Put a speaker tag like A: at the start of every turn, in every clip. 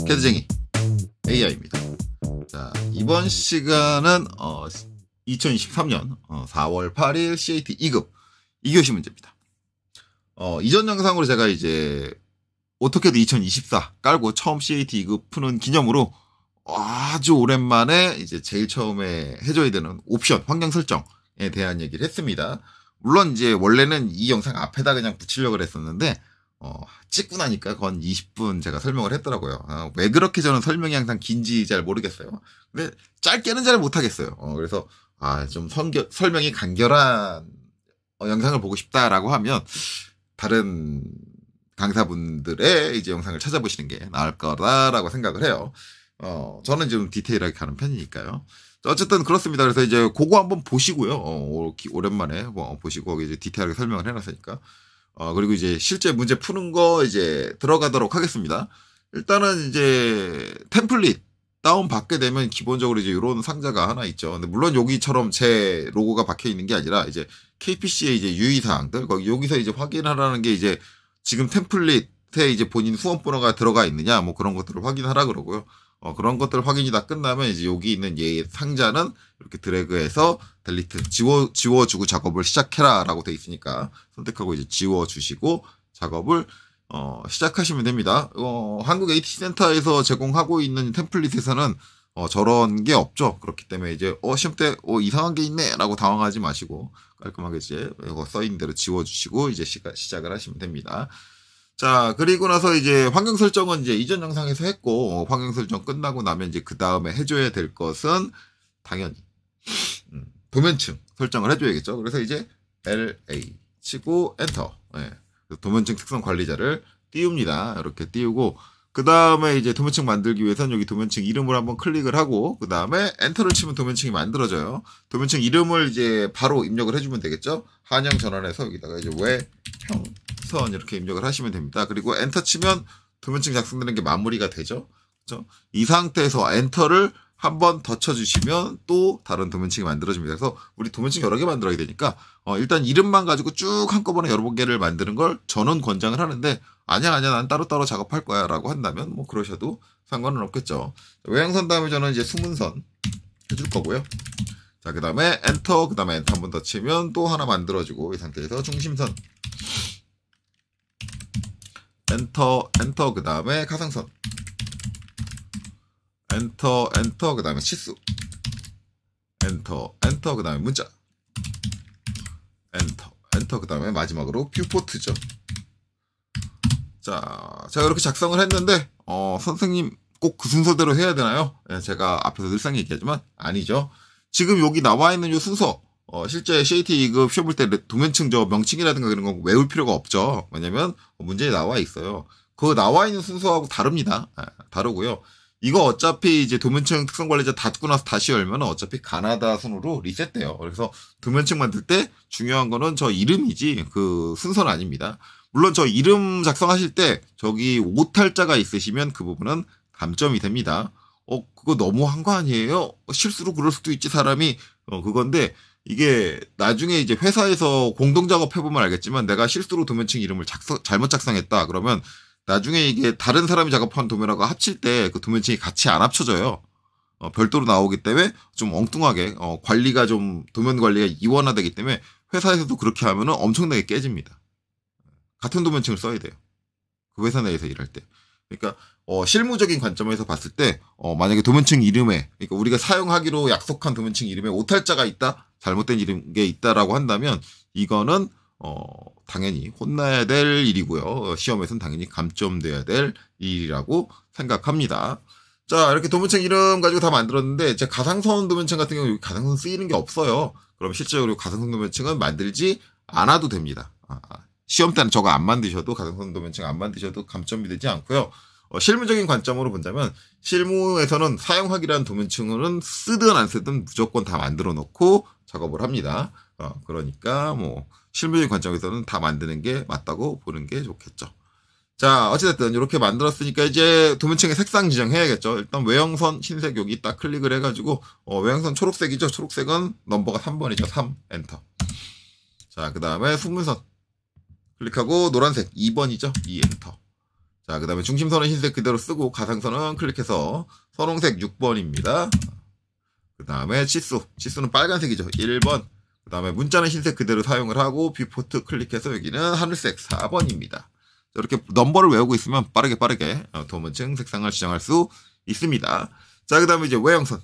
A: 캐드쟁이 AI입니다. 자, 이번 시간은 2023년 4월 8일 CAT 2급 2교시 문제입니다. 이전 영상으로 제가 이제 오토캐드 2024 깔고 처음 CAT 2급 푸는 기념으로 아주 오랜만에 이제 제일 처음에 해줘야 되는 옵션 환경 설정에 대한 얘기를 했습니다. 물론 이제 원래는 이 영상 앞에다 그냥 붙이려고 했었는데 찍고 나니까 건 20분 제가 설명을 했더라고요. 왜 그렇게 저는 설명이 항상 긴지 잘 모르겠어요. 근데 짧게는 잘 못하겠어요. 그래서 좀 설명이 간결한 영상을 보고 싶다라고 하면 다른 강사분들의 이제 영상을 찾아보시는 게 나을 거다라고 생각을 해요. 저는 좀 디테일하게 가는 편이니까요. 어쨌든 그렇습니다. 그래서 이제 그거 한번 보시고요. 오랜만에 보시고 이제 디테일하게 설명을 해놨으니까. 그리고 이제 실제 문제 푸는 거 이제 들어가도록 하겠습니다. 일단은 이제 템플릿 다운 받게 되면 기본적으로 이제 이런 상자가 하나 있죠. 근데 물론 여기처럼 제 로고가 박혀 있는 게 아니라 이제 KPC의 이제 유의사항들 여기서 이제 확인하라는 게 이제 지금 템플릿에 이제 본인 후원 번호가 들어가 있느냐 뭐 그런 것들을 확인하라 그러고요. 그런 것들 확인이 다 끝나면 이제 여기 있는 얘 상자는 이렇게 드래그해서 델리트 지워주고 작업을 시작해라 라고 돼 있으니까 선택하고 이제 지워주시고 작업을 시작하시면 됩니다. 한국 AT 센터에서 제공하고 있는 템플릿에서는 저런 게 없죠. 그렇기 때문에 이제 시험 때 이상한 게 있네 라고 당황하지 마시고 깔끔하게 이제 이거 써있는 대로 지워주시고 이제 시작을 하시면 됩니다. 자, 그리고 나서 이제 환경 설정은 이제 이전 영상에서 했고, 환경 설정 끝나고 나면 이제 그 다음에 해줘야 될 것은 당연히, 도면층 설정을 해줘야겠죠. 그래서 이제 LA 치고 엔터. 네. 도면층 특성 관리자를 띄웁니다. 이렇게 띄우고, 그 다음에 이제 도면층 만들기 위해서는 여기 도면층 이름을 한번 클릭을 하고, 그 다음에 엔터를 치면 도면층이 만들어져요. 도면층 이름을 이제 바로 입력을 해주면 되겠죠. 한영 전환해서 여기다가 이제 외형선 이렇게 입력을 하시면 됩니다. 그리고 엔터 치면 도면층 작성되는 게 마무리가 되죠. 그렇죠? 이 상태에서 엔터를 한 번 더 쳐주시면 또 다른 도면층이 만들어집니다. 그래서 우리 도면층 여러 개 만들어야 되니까 일단 이름만 가지고 쭉 한꺼번에 여러 개를 만드는 걸 저는 권장을 하는데 아니야 난 따로따로 작업할 거야 라고 한다면 뭐 그러셔도 상관은 없겠죠. 외형선 다음에 저는 이제 숨은선 해줄 거고요. 자, 그 다음에 엔터 한 번 더 치면 또 하나 만들어지고 이 상태에서 중심선 엔터 그 다음에 가상선 엔터 그 다음에 치수 엔터 그 다음에 문자 엔터 그 다음에 마지막으로 뷰포트죠. 자, 제가 이렇게 작성을 했는데 선생님 꼭 그 순서대로 해야 되나요? 제가 앞에서 늘상 얘기하지만 아니죠. 지금 여기 나와 있는 이 순서 실제 CAT 2급 시험 볼 때 도면층 명칭이라든가 그런 거 외울 필요가 없죠. 왜냐면 문제에 나와 있어요. 그 나와 있는 순서하고 다릅니다. 다르고요. 이거 어차피 이제 도면층 특성 관리자 닫고 나서 다시 열면 어차피 가나다 순으로 리셋돼요. 그래서 도면층 만들 때 중요한 거는 저 이름이지 그 순서는 아닙니다. 물론 저 이름 작성하실 때 저기 오탈자가 있으시면 그 부분은 감점이 됩니다. 그거 너무 한 거 아니에요? 실수로 그럴 수도 있지 사람이 그건데 이게 나중에 이제 회사에서 공동 작업해보면 알겠지만 내가 실수로 도면층 이름을 잘못 작성했다 그러면 나중에 이게 다른 사람이 작업한 도면하고 합칠 때 그 도면층이 같이 안 합쳐져요. 별도로 나오기 때문에 좀 엉뚱하게 관리가 좀 도면 관리가 이원화되기 때문에 회사에서도 그렇게 하면은 엄청나게 깨집니다. 같은 도면층을 써야 돼요. 그 회사 내에서 일할 때. 그러니까 실무적인 관점에서 봤을 때 만약에 도면층 이름에 그러니까 우리가 사용하기로 약속한 도면층 이름에 오탈자가 있다, 잘못된 게 있다라고 한다면 이거는 당연히 혼나야 될 일이고요. 시험에서는 당연히 감점돼야 될 일이라고 생각합니다. 자, 이렇게 도면층 이름 가지고 다 만들었는데 제 가상선 도면층 같은 경우 여기 가상선 쓰이는 게 없어요. 그럼 실제로 가상선 도면층은 만들지 않아도 됩니다. 시험 때는 저거 안 만드셔도 가상선 도면층 안 만드셔도 감점이 되지 않고요. 실무적인 관점으로 본다면 실무에서는 사용하기란 도면층은 쓰든 안 쓰든 무조건 다 만들어 놓고 작업을 합니다. 그러니까 뭐 실무적인 관점에서는 다 만드는 게 맞다고 보는 게 좋겠죠. 자, 어찌됐든 이렇게 만들었으니까 이제 도면층의 색상 지정해야겠죠. 일단 외형선 흰색 여기 딱 클릭을 해가지고 외형선 초록색이죠. 초록색은 넘버가 3번이죠. 3 엔터. 자, 그 다음에 숨은선 클릭하고 노란색 2번이죠. 2 엔터. 자, 그 다음에 중심선은 흰색 그대로 쓰고 가상선은 클릭해서 선홍색 6번입니다. 그 다음에 치수는 빨간색이죠. 1번. 그 다음에 문자는 흰색 그대로 사용을 하고 뷰포트 클릭해서 여기는 하늘색 4번입니다. 이렇게 넘버를 외우고 있으면 빠르게 도면층 색상을 지정할 수 있습니다. 자, 그 다음에 이제 외형선.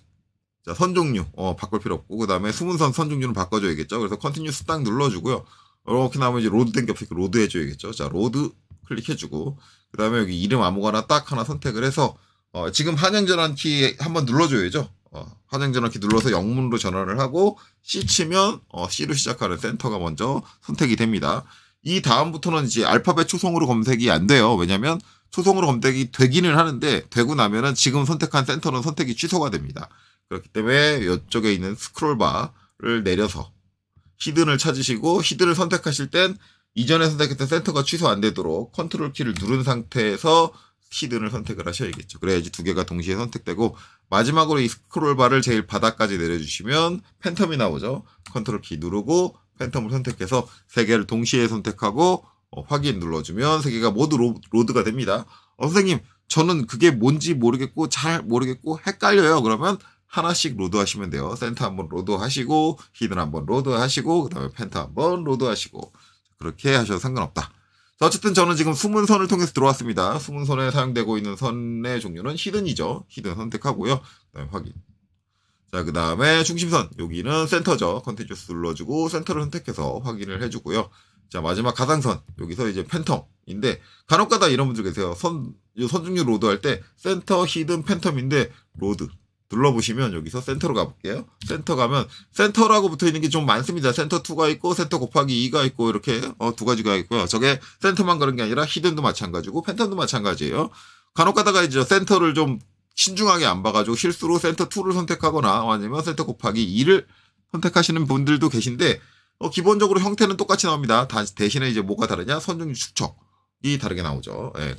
A: 자, 선 종류 바꿀 필요 없고, 그 다음에 수문선 선 종류는 바꿔줘야겠죠. 그래서 컨티뉴스 딱 눌러주고요. 이렇게 나오면 이제 로드 땡겨서 로드 해줘야겠죠. 자, 로드 클릭해주고, 그 다음에 여기 이름 아무거나 딱 하나 선택을 해서 지금 한영전환 키 한번 눌러줘야죠. 한영전환 키 눌러서 영문으로 전환을 하고 C 치면 C로 시작하는 센터가 먼저 선택이 됩니다. 이 다음부터는 이제 알파벳 초성으로 검색이 안 돼요. 왜냐면 초성으로 검색이 되기는 하는데 되고 나면은 지금 선택한 센터는 선택이 취소가 됩니다. 그렇기 때문에 이쪽에 있는 스크롤바를 내려서 히든을 찾으시고 히든을 선택하실 땐 이전에 선택했던 센터가 취소 안 되도록 컨트롤 키를 누른 상태에서 히든을 선택을 하셔야겠죠. 그래야지 두 개가 동시에 선택되고 마지막으로 이 스크롤바를 제일 바닥까지 내려주시면 팬텀이 나오죠. 컨트롤 키 누르고 팬텀을 선택해서 세 개를 동시에 선택하고 확인 눌러주면 세 개가 모두 로드가 됩니다. 선생님 저는 그게 뭔지 모르겠고 잘 모르겠고 헷갈려요. 그러면 하나씩 로드하시면 돼요. 센터 한번 로드하시고 히든 한번 로드하시고 그 다음에 펜터 한번 로드하시고 그렇게 하셔도 상관없다. 자, 어쨌든 저는 지금 수문선을 통해서 들어왔습니다. 수문선에 사용되고 있는 선의 종류는 히든이죠. 히든 선택하고요. 그 다음에 확인. 자, 그 다음에 중심선 여기는 센터죠. 컨티뉴스 눌러주고 센터를 선택해서 확인을 해주고요. 자, 마지막 가상선 여기서 이제 팬텀인데 간혹가다 이런 분들 계세요. 선 종류 로드할 때 센터 히든 팬텀인데 로드 눌러보시면 여기서 센터로 가볼게요. 센터 가면 센터라고 붙어있는 게 좀 많습니다. 센터 2가 있고 센터 곱하기 2가 있고 이렇게 두 가지가 있고요. 저게 센터만 그런 게 아니라 히든도 마찬가지고 팬텀도 마찬가지예요. 간혹 가다가 이제 센터를 좀 신중하게 안 봐가지고 실수로 센터 2를 선택하거나 아니면 센터 곱하기 2를 선택하시는 분들도 계신데 기본적으로 형태는 똑같이 나옵니다. 대신에 이제 뭐가 다르냐? 선종류 축척이 다르게 나오죠. 예,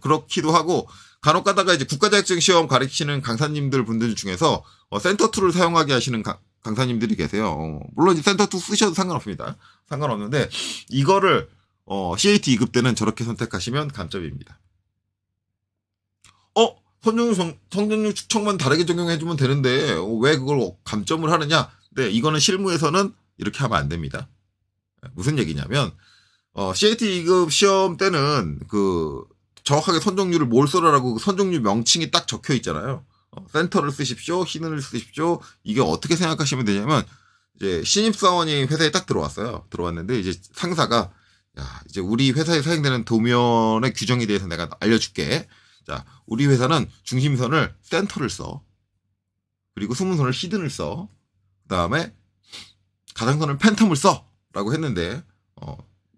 A: 그렇기도 하고 간혹 가다가 이제 국가자격증 시험 가르치는 강사님들 분들 중에서 센터 2를 사용하게 하시는 강사님들이 계세요. 물론 센터 2 쓰셔도 상관없습니다. 상관없는데 이거를 CAT 2급 때는 저렇게 선택하시면 감점입니다. 선종류 축척만 다르게 적용해주면 되는데 왜 그걸 감점을 하느냐? 네, 이거는 실무에서는 이렇게 하면 안 됩니다. 무슨 얘기냐면 CAT 2급 시험 때는 정확하게 선종류를 뭘 써라라고 선종류 명칭이 딱 적혀 있잖아요. 센터를 쓰십시오, 히든을 쓰십시오. 이게 어떻게 생각하시면 되냐면 이제 신입사원이 회사에 딱 들어왔어요. 들어왔는데 이제 상사가 야 이제 우리 회사에 사용되는 도면의 규정에 대해서 내가 알려줄게. 자, 우리 회사는 중심선을 센터를 써. 그리고 수문선을 히든을 써. 그다음에 가상선을 팬텀을 써. 라고 했는데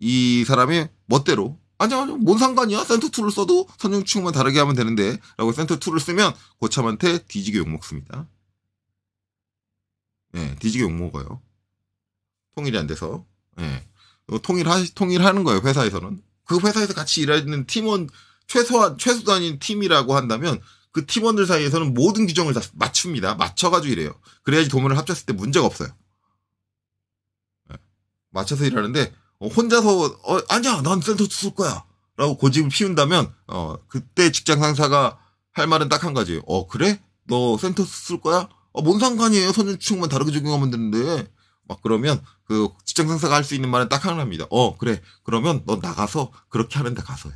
A: 이 사람이 멋대로 아니야, 뭔 상관이야? 센터 2를 써도 선종축만 다르게 하면 되는데 라고 센터 2를 쓰면 고참한테 뒤지게 욕먹습니다. 네, 뒤지게 욕먹어요. 통일이 안 돼서. 네. 통일하는 거예요, 회사에서는. 그 회사에서 같이 일하는 팀원, 최소단인 팀이라고 한다면 그 팀원들 사이에서는 모든 규정을 다 맞춥니다. 맞춰가지고 이래요. 그래야지 도면을 합쳤을 때 문제가 없어요. 네. 맞춰서 일하는데 혼자서 아니야 난 센터 2 쓸 거야 라고 고집을 피운다면 그때 직장 상사가 할 말은 딱 한 가지예요. 그래? 너 센터 2 쓸 거야? 뭔 상관이에요. 선종축만 다르게 적용하면 되는데 막 그러면 그 직장 상사가 할 수 있는 말은 딱 하나입니다. 그래 그러면 너 나가서 그렇게 하는 데 가서 해.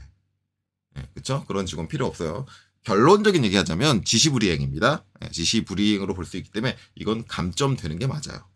A: 네, 그쵸? 그런 직원 필요 없어요. 결론적인 얘기하자면 지시불이행입니다. 네, 지시불이행으로 볼 수 있기 때문에 이건 감점되는 게 맞아요.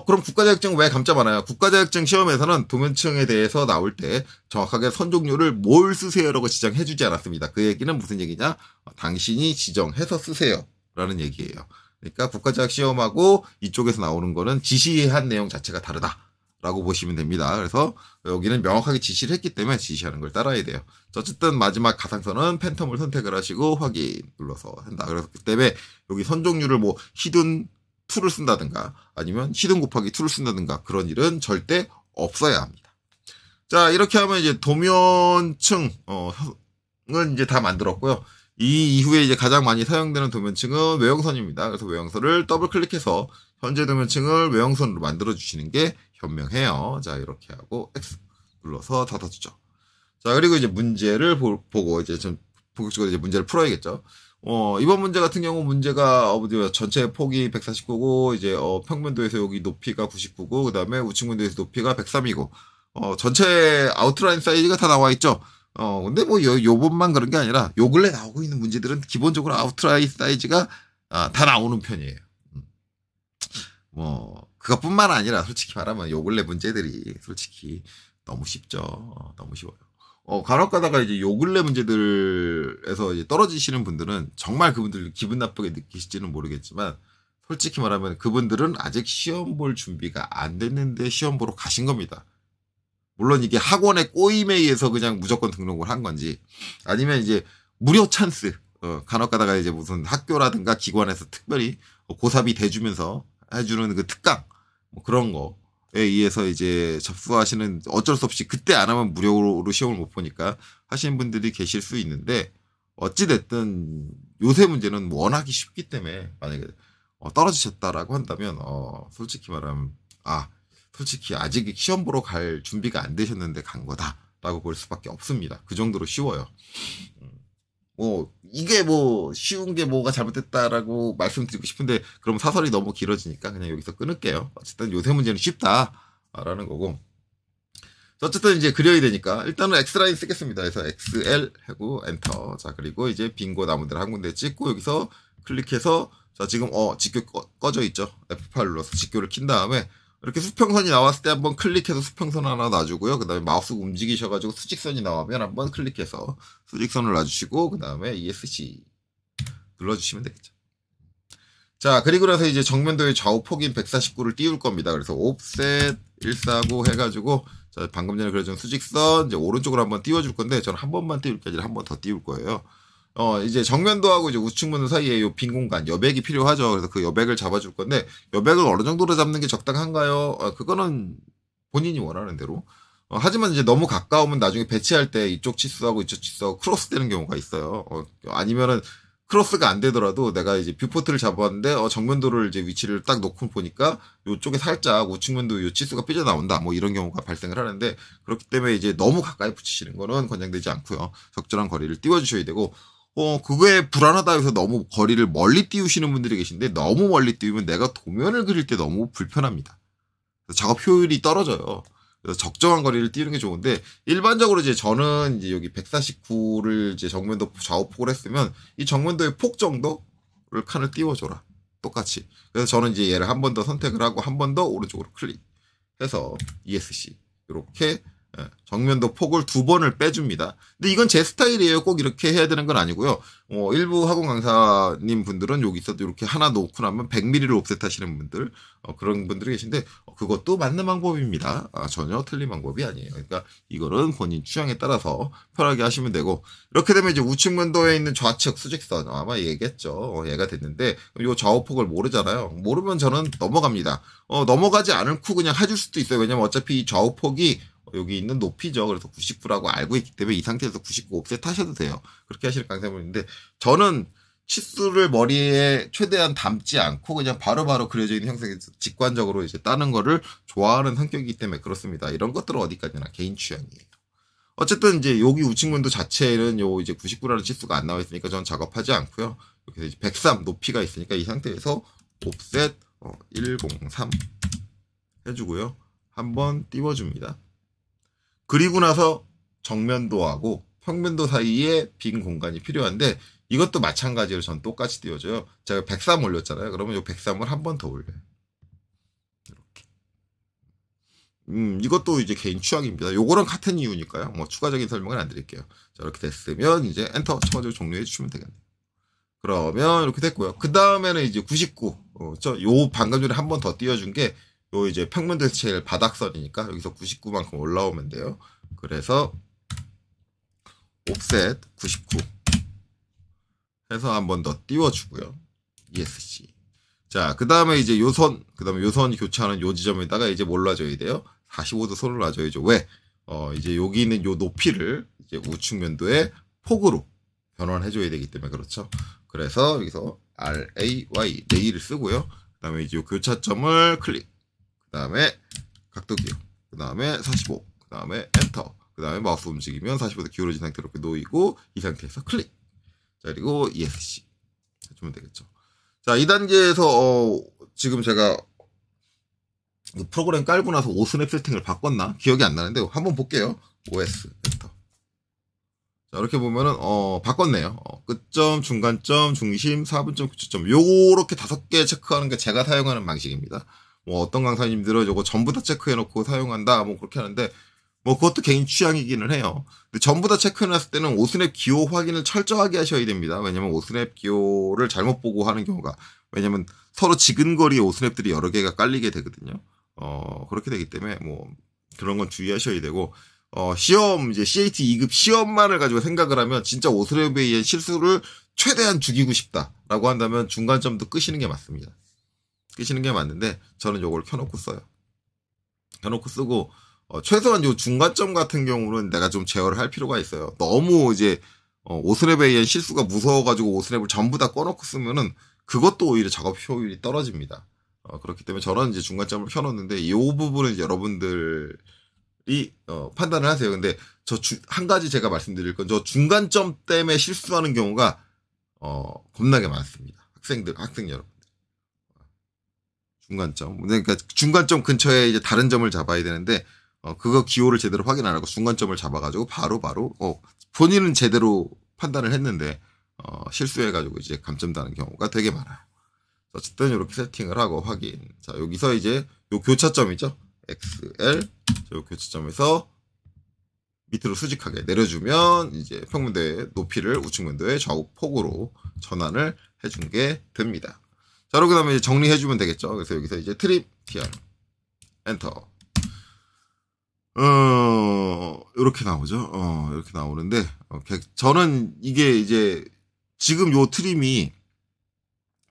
A: 그럼 국가자격증 왜 감점 안 와요? 국가자격증 시험에서는 도면층에 대해서 나올 때 정확하게 선종류를 뭘 쓰세요라고 지정해주지 않았습니다. 그 얘기는 무슨 얘기냐? 당신이 지정해서 쓰세요 라는 얘기예요. 그러니까 국가자격 시험하고 이쪽에서 나오는 거는 지시한 내용 자체가 다르다라고 보시면 됩니다. 그래서 여기는 명확하게 지시를 했기 때문에 지시하는 걸 따라야 돼요. 어쨌든 마지막 가상선은 팬텀을 선택을 하시고 확인 눌러서 한다. 그래서 그 때문에 여기 선종류를 뭐 히든 2를 쓴다든가 아니면 히든 곱하기 2를 쓴다든가 그런 일은 절대 없어야 합니다. 자, 이렇게 하면 이제 도면층은 이제 다 만들었고요. 이 이후에 이제 가장 많이 사용되는 도면층은 외형선입니다. 그래서 외형선을 더블 클릭해서 현재 도면층을 외형선으로 만들어 주시는 게 현명해요. 자, 이렇게 하고 X 눌러서 닫아주죠. 자, 그리고 이제 문제를 보고 이제 좀 본격적으로 이제 문제를 풀어야겠죠. 이번 문제 같은 경우 문제가 전체 폭이 149고 이제 평면도에서 여기 높이가 99고 그다음에 우측면도에서 높이가 103이고 전체 아웃라인 사이즈가 다 나와 있죠. 근데 뭐 요번만 그런 게 아니라 요 근래 나오고 있는 문제들은 기본적으로 아웃라인 사이즈가 다 나오는 편이에요. 뭐 그것뿐만 아니라 솔직히 말하면 요 근래 문제들이 솔직히 너무 쉽죠. 너무 쉬워요. 간혹 가다가 이제 요 근래 문제들에서 이제 떨어지시는 분들은 정말 그분들 기분 나쁘게 느끼실지는 모르겠지만 솔직히 말하면 그분들은 아직 시험 볼 준비가 안 됐는데 시험 보러 가신 겁니다. 물론 이게 학원의 꼬임에 의해서 그냥 무조건 등록을 한 건지 아니면 이제 무료 찬스, 간혹 가다가 이제 무슨 학교라든가 기관에서 특별히 고사비 대주면서 해주는 그 특강, 뭐 그런 거에 의해서 이제 접수하시는 어쩔 수 없이 그때 안 하면 무료로 시험을 못 보니까 하시는 분들이 계실 수 있는데 어찌됐든 요새 문제는 워낙이 쉽기 때문에 만약에 떨어지셨다라고 한다면, 솔직히 말하면, 솔직히 아직 시험 보러 갈 준비가 안 되셨는데 간 거다라고 볼 수밖에 없습니다. 그 정도로 쉬워요. 이게 뭐 쉬운 게 뭐가 잘못됐다라고 말씀드리고 싶은데 그럼 사설이 너무 길어지니까 그냥 여기서 끊을게요. 어쨌든 요새 문제는 쉽다라는 거고. 어쨌든 이제 그려야 되니까 일단은 X라인 쓰겠습니다. 그래서 XL 하고 엔터. 자, 그리고 이제 빈곳 아무데나 한 군데 찍고 여기서 클릭해서 자, 지금 직교 꺼져 있죠. F8 눌러서 직교를 킨 다음에 이렇게 수평선이 나왔을 때 한번 클릭해서 수평선 하나 놔주고요. 그 다음에 마우스 움직이셔가지고 수직선이 나오면 한번 클릭해서 수직선을 놔주시고 그 다음에 ESC 눌러주시면 되겠죠. 자, 그리고 나서 이제 정면도의 좌우 폭인 149를 띄울 겁니다. 그래서 옵셋 149 해가지고 자, 방금 전에 그려준 수직선 이제 오른쪽으로 한번 띄워줄 건데 저는 한 번만 띄울 게 아니라 한 번 더 띄울 거예요. 이제 정면도하고 이제 우측면도 사이에 요 빈 공간, 여백이 필요하죠. 그래서 그 여백을 잡아줄 건데, 여백을 어느 정도로 잡는 게 적당한가요? 그거는 본인이 원하는 대로. 하지만 이제 너무 가까우면 나중에 배치할 때 이쪽 치수하고 이쪽 치수하고 크로스 되는 경우가 있어요. 아니면은 크로스가 안 되더라도 내가 이제 뷰포트를 잡았는데, 정면도를 이제 위치를 딱 놓고 보니까 요쪽에 살짝 우측면도 요 치수가 삐져나온다. 뭐 이런 경우가 발생을 하는데, 그렇기 때문에 이제 너무 가까이 붙이시는 거는 권장되지 않고요. 적절한 거리를 띄워주셔야 되고, 그거에 불안하다 해서 너무 거리를 멀리 띄우시는 분들이 계신데 너무 멀리 띄우면 내가 도면을 그릴 때 너무 불편합니다. 그래서 작업 효율이 떨어져요. 그래서 적정한 거리를 띄우는 게 좋은데 일반적으로 이제 저는 이제 여기 149를 이제 정면도 좌우폭을 했으면 이 정면도의 폭 정도를 칸을 띄워줘라. 똑같이. 그래서 저는 이제 얘를 한 번 더 선택을 하고 한 번 더 오른쪽으로 클릭해서 ESC 이렇게 정면도 폭을 2번을 빼줍니다. 근데 이건 제 스타일이에요. 꼭 이렇게 해야 되는 건 아니고요. 일부 학원 강사님 분들은 여기서 이렇게 하나 놓고 나면 100mm를 옵셋 하시는 분들, 그런 분들이 계신데, 그것도 맞는 방법입니다. 전혀 틀린 방법이 아니에요. 그러니까 이거는 본인 취향에 따라서 편하게 하시면 되고, 이렇게 되면 이제 우측면도에 있는 좌측 수직선, 아마 얘겠죠. 얘가 됐는데, 이 좌우폭을 모르잖아요. 모르면 저는 넘어갑니다. 넘어가지 않고 그냥 해줄 수도 있어요. 왜냐면 어차피 이 좌우폭이 여기 있는 높이죠. 그래서 99라고 알고 있기 때문에 이 상태에서 99 옵셋 하셔도 돼요. 그렇게 하시는 강사분인데 저는 치수를 머리에 최대한 담지 않고 그냥 바로바로 그려져 있는 형상에서 직관적으로 이제 따는 거를 좋아하는 성격이기 때문에 그렇습니다. 이런 것들은 어디까지나 개인 취향이에요. 어쨌든 이제 여기 우측면도 자체에는 요 이제 99라는 치수가 안 나와 있으니까 저는 작업하지 않고요. 이렇게 이제 103 높이가 있으니까 이 상태에서 옵셋 103 해주고요. 한번 띄워줍니다. 그리고 나서 정면도하고 평면도 사이에 빈 공간이 필요한데 이것도 마찬가지로 전 똑같이 띄워줘요. 제가 103 올렸잖아요. 그러면 이 103을 한 번 더 올려요. 이렇게. 이것도 이제 개인 취향입니다. 요거랑 같은 이유니까요. 뭐 추가적인 설명은 안 드릴게요. 자, 이렇게 됐으면 이제 엔터 쳐가지고 종료해 주시면 되겠네요. 그러면 이렇게 됐고요. 그 다음에는 이제 99. 요 방금 전에 한 번 더 띄워준 게 요 이제 평면도에서 제일 바닥선이니까 여기서 99만큼 올라오면 돼요. 그래서 옵셋 99 해서 한 번 더 띄워주고요. ESC. 자, 그 다음에 이제 요 선, 그 다음에 요 선 교차하는 요 지점에다가 이제 뭘 놔줘야 돼요? 45도 선을 놔줘야죠. 왜? 이제 여기 있는 요 높이를 이제 우측면도의 폭으로 변환해줘야 되기 때문에 그렇죠. 그래서 여기서 RAY, 레이를 쓰고요. 그 다음에 이제 요 교차점을 클릭. 그 다음에 각도기요. 그 다음에 45. 그 다음에 엔터. 그 다음에 마우스 움직이면 45도 기울어진 상태로 이렇게 놓이고 이 상태에서 클릭. 자, 그리고 ESC 해주면 되겠죠. 자, 이 단계에서 지금 제가 프로그램 깔고 나서 오스냅 세팅을 바꿨나? 기억이 안 나는데 한번 볼게요. OS 엔터. 자, 이렇게 보면은 바꿨네요. 끝점, 중간점, 중심, 4분점, 9초점. 요렇게 5개 체크하는 게 제가 사용하는 방식입니다. 뭐 어떤 강사님들은 요거 전부 다 체크해 놓고 사용한다 뭐 그렇게 하는데 뭐 그것도 개인 취향이기는 해요. 근데 전부 다 체크해 놨을 때는 오스냅 기호 확인을 철저하게 하셔야 됩니다. 왜냐면 오스냅 기호를 잘못 보고 하는 경우가, 왜냐면 서로 지근거리에 오스냅들이 여러 개가 깔리게 되거든요. 그렇게 되기 때문에 뭐 그런 건 주의하셔야 되고, 시험 이제 CAT 2급 시험만을 가지고 생각을 하면 진짜 오스냅에 의한 실수를 최대한 죽이고 싶다라고 한다면 중간점도 끄시는 게 맞습니다. 끄시는 게 맞는데 저는 요걸 켜놓고 써요. 켜놓고 쓰고 최소한 요 중간점 같은 경우는 내가 좀 제어를 할 필요가 있어요. 너무 이제 오스냅에 의한 실수가 무서워가지고 오스냅을 전부 다 꺼놓고 쓰면은 그것도 오히려 작업 효율이 떨어집니다. 그렇기 때문에 저는 이제 중간점을 켜놓는데 이 부분은 이제 여러분들이 판단을 하세요. 근데 한 가지 제가 말씀드릴 건, 저 중간점 때문에 실수하는 경우가 겁나게 많습니다. 학생 여러분. 중간점. 그러니까 중간점 근처에 이제 다른 점을 잡아야 되는데 그거 기호를 제대로 확인 안 하고 중간점을 잡아가지고 바로 본인은 제대로 판단을 했는데 실수해가지고 이제 감점당하는 경우가 되게 많아요. 어쨌든 이렇게 세팅을 하고 확인. 자, 여기서 이제 요 교차점이죠. XL. 요 교차점에서 밑으로 수직하게 내려주면 이제 평면도의 높이를 우측면도의 좌우 폭으로 전환을 해준 게 됩니다. 자, 그러고 나면 이제 정리해주면 되겠죠. 그래서 여기서 이제 트림, TR, 엔터. 이렇게 나오죠. 이렇게 나오는데, 저는 이게 이제 지금 요 트림이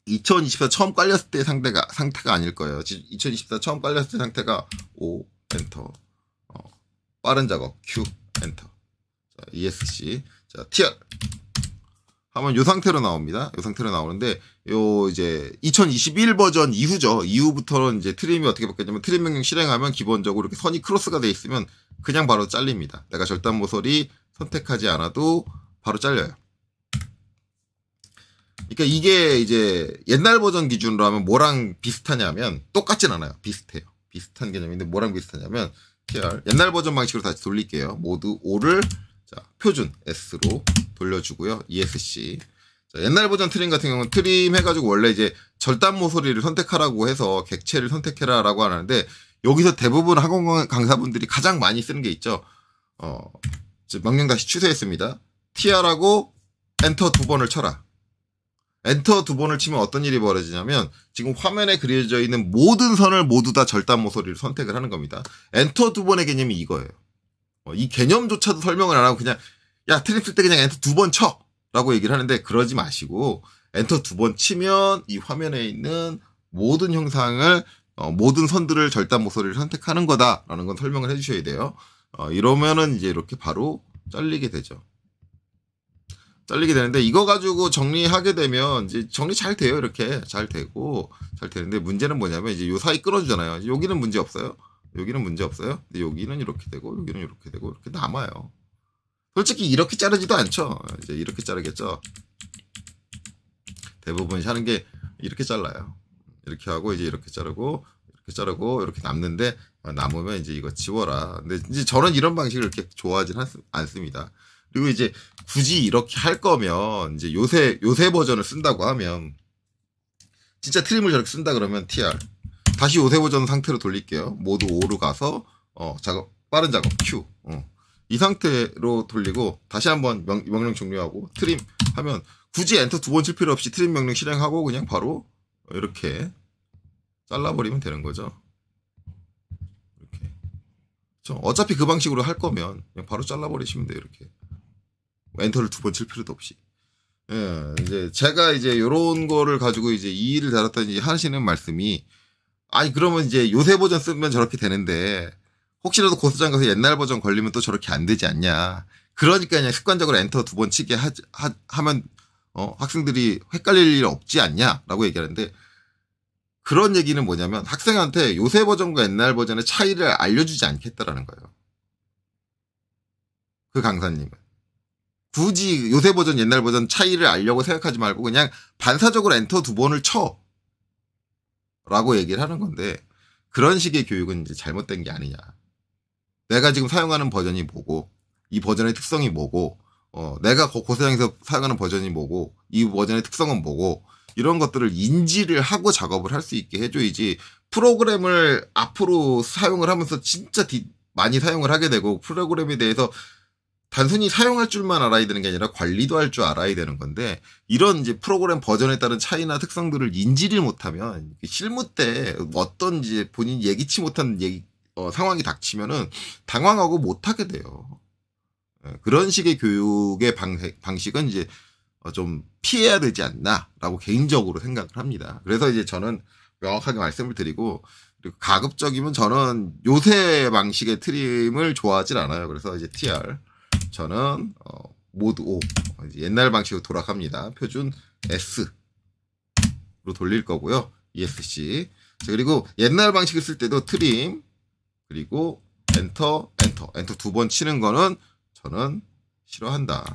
A: 2024 처음 깔렸을 때 상태가 아닐 거예요. 2024 처음 깔렸을 때 상태가 O, 엔터. 빠른 작업, Q, 엔터. 자, ESC. 자, TR. 하면 요 상태로 나옵니다. 요 상태로 나오는데, 요 이제 2021 버전 이후죠. 이후부터는 이제 트림이 어떻게 바뀌었냐면, 트림 명령 실행하면 기본적으로 이렇게 선이 크로스가 돼 있으면 그냥 바로 잘립니다. 내가 절단 모서리 선택하지 않아도 바로 잘려요. 그러니까 이게 이제 옛날 버전 기준으로 하면 뭐랑 비슷하냐면, 똑같진 않아요. 비슷해요. 비슷한 개념인데 뭐랑 비슷하냐면, TR. 옛날 버전 방식으로 다시 돌릴게요. 모드 5를 자, 표준 S로 돌려주고요. ESC. 자, 옛날 버전 트림 같은 경우는 트림 해가지고 원래 이제 절단 모서리를 선택하라고 해서 객체를 선택해라라고 하는데, 여기서 대부분 학원 강사분들이 가장 많이 쓰는 게 있죠. 명령 다시 취소했습니다. TR하고 엔터 2번을 쳐라. 엔터 2번을 치면 어떤 일이 벌어지냐면, 지금 화면에 그려져 있는 모든 선을 모두 다 절단 모서리를 선택을 하는 겁니다. 엔터 2번의 개념이 이거예요. 이 개념조차도 설명을 안 하고 그냥, 야, 트림 쓸 때 그냥 엔터 2번 쳐! 라고 얘기를 하는데, 그러지 마시고, 엔터 2번 치면 이 화면에 있는 모든 형상을, 모든 선들을 절단 모서리를 선택하는 거다라는 건 설명을 해주셔야 돼요. 이러면은 이제 이렇게 바로 잘리게 되죠. 잘리게 되는데, 이거 가지고 정리하게 되면 이제 정리 잘 돼요. 이렇게 잘 되는데, 문제는 뭐냐면 이제 요 사이 끊어주잖아요. 여기는 문제 없어요. 여기는 문제 없어요. 근데 여기는 이렇게 되고, 여기는 이렇게 되고, 이렇게 남아요. 솔직히 이렇게 자르지도 않죠. 이제 이렇게 자르겠죠. 대부분 하는 게 이렇게 잘라요. 이렇게 하고 이제 이렇게 자르고, 이렇게 남는데, 남으면 이제 이거 지워라. 근데 이제 저는 이런 방식을 이렇게 좋아하진 않습니다. 그리고 이제 굳이 이렇게 할 거면 이제 요새 버전을 쓴다고 하면, 진짜 트림을 저렇게 쓴다 그러면 TR. 다시 요새 버전 상태로 돌릴게요. 모두 5로 가서, 빠른 작업 Q. 이 상태로 돌리고, 다시 한번 명령 종료하고, 트림 하면, 굳이 엔터 2번 칠 필요 없이 트림 명령 실행하고, 그냥 바로, 이렇게, 잘라버리면 되는 거죠. 이렇게. 어차피 그 방식으로 할 거면, 그냥 바로 잘라버리시면 돼요, 이렇게. 엔터를 2번 칠 필요도 없이. 예, 이제, 제가 이제 요런 거를 가지고 이제 이 일을 다뤘더니 하시는 말씀이, 아니, 그러면 이제 요새 버전 쓰면 저렇게 되는데, 혹시라도 고수장 가서 옛날 버전 걸리면 또 저렇게 안 되지 않냐. 그러니까 그냥 습관적으로 엔터 2번 치게 하면, 학생들이 헷갈릴 일 없지 않냐라고 얘기하는데, 그런 얘기는 뭐냐면 학생한테 요새 버전과 옛날 버전의 차이를 알려주지 않겠다라는 거예요. 그 강사님은. 굳이 요새 버전 옛날 버전 차이를 알려고 생각하지 말고 그냥 반사적으로 엔터 2번을 쳐 라고 얘기를 하는 건데, 그런 식의 교육은 이제 잘못된 게 아니냐. 내가 지금 사용하는 버전이 뭐고, 이 버전의 특성이 뭐고, 내가 고사장에서 사용하는 버전이 뭐고, 이 버전의 특성은 뭐고, 이런 것들을 인지를 하고 작업을 할 수 있게 해줘야지, 프로그램을 앞으로 사용을 하면서 진짜 많이 사용을 하게 되고, 프로그램에 대해서 단순히 사용할 줄만 알아야 되는 게 아니라 관리도 할 줄 알아야 되는 건데, 이런 이제 프로그램 버전에 따른 차이나 특성들을 인지를 못하면 실무 때 어떤 이제 본인이 예기치 못한 상황이 닥치면은 당황하고 못하게 돼요. 그런 식의 교육의 방식은 이제 좀 피해야 되지 않나라고 개인적으로 생각을 합니다. 그래서 이제 저는 명확하게 말씀을 드리고, 그리고 가급적이면 저는 요새 방식의 트림을 좋아하진 않아요. 그래서 이제 TR 저는 모드 5 옛날 방식으로 돌아갑니다. 표준 S로 돌릴 거고요. ESC. 그리고 옛날 방식을 쓸 때도 트림 그리고 엔터 2번 치는 거는 저는 싫어한다.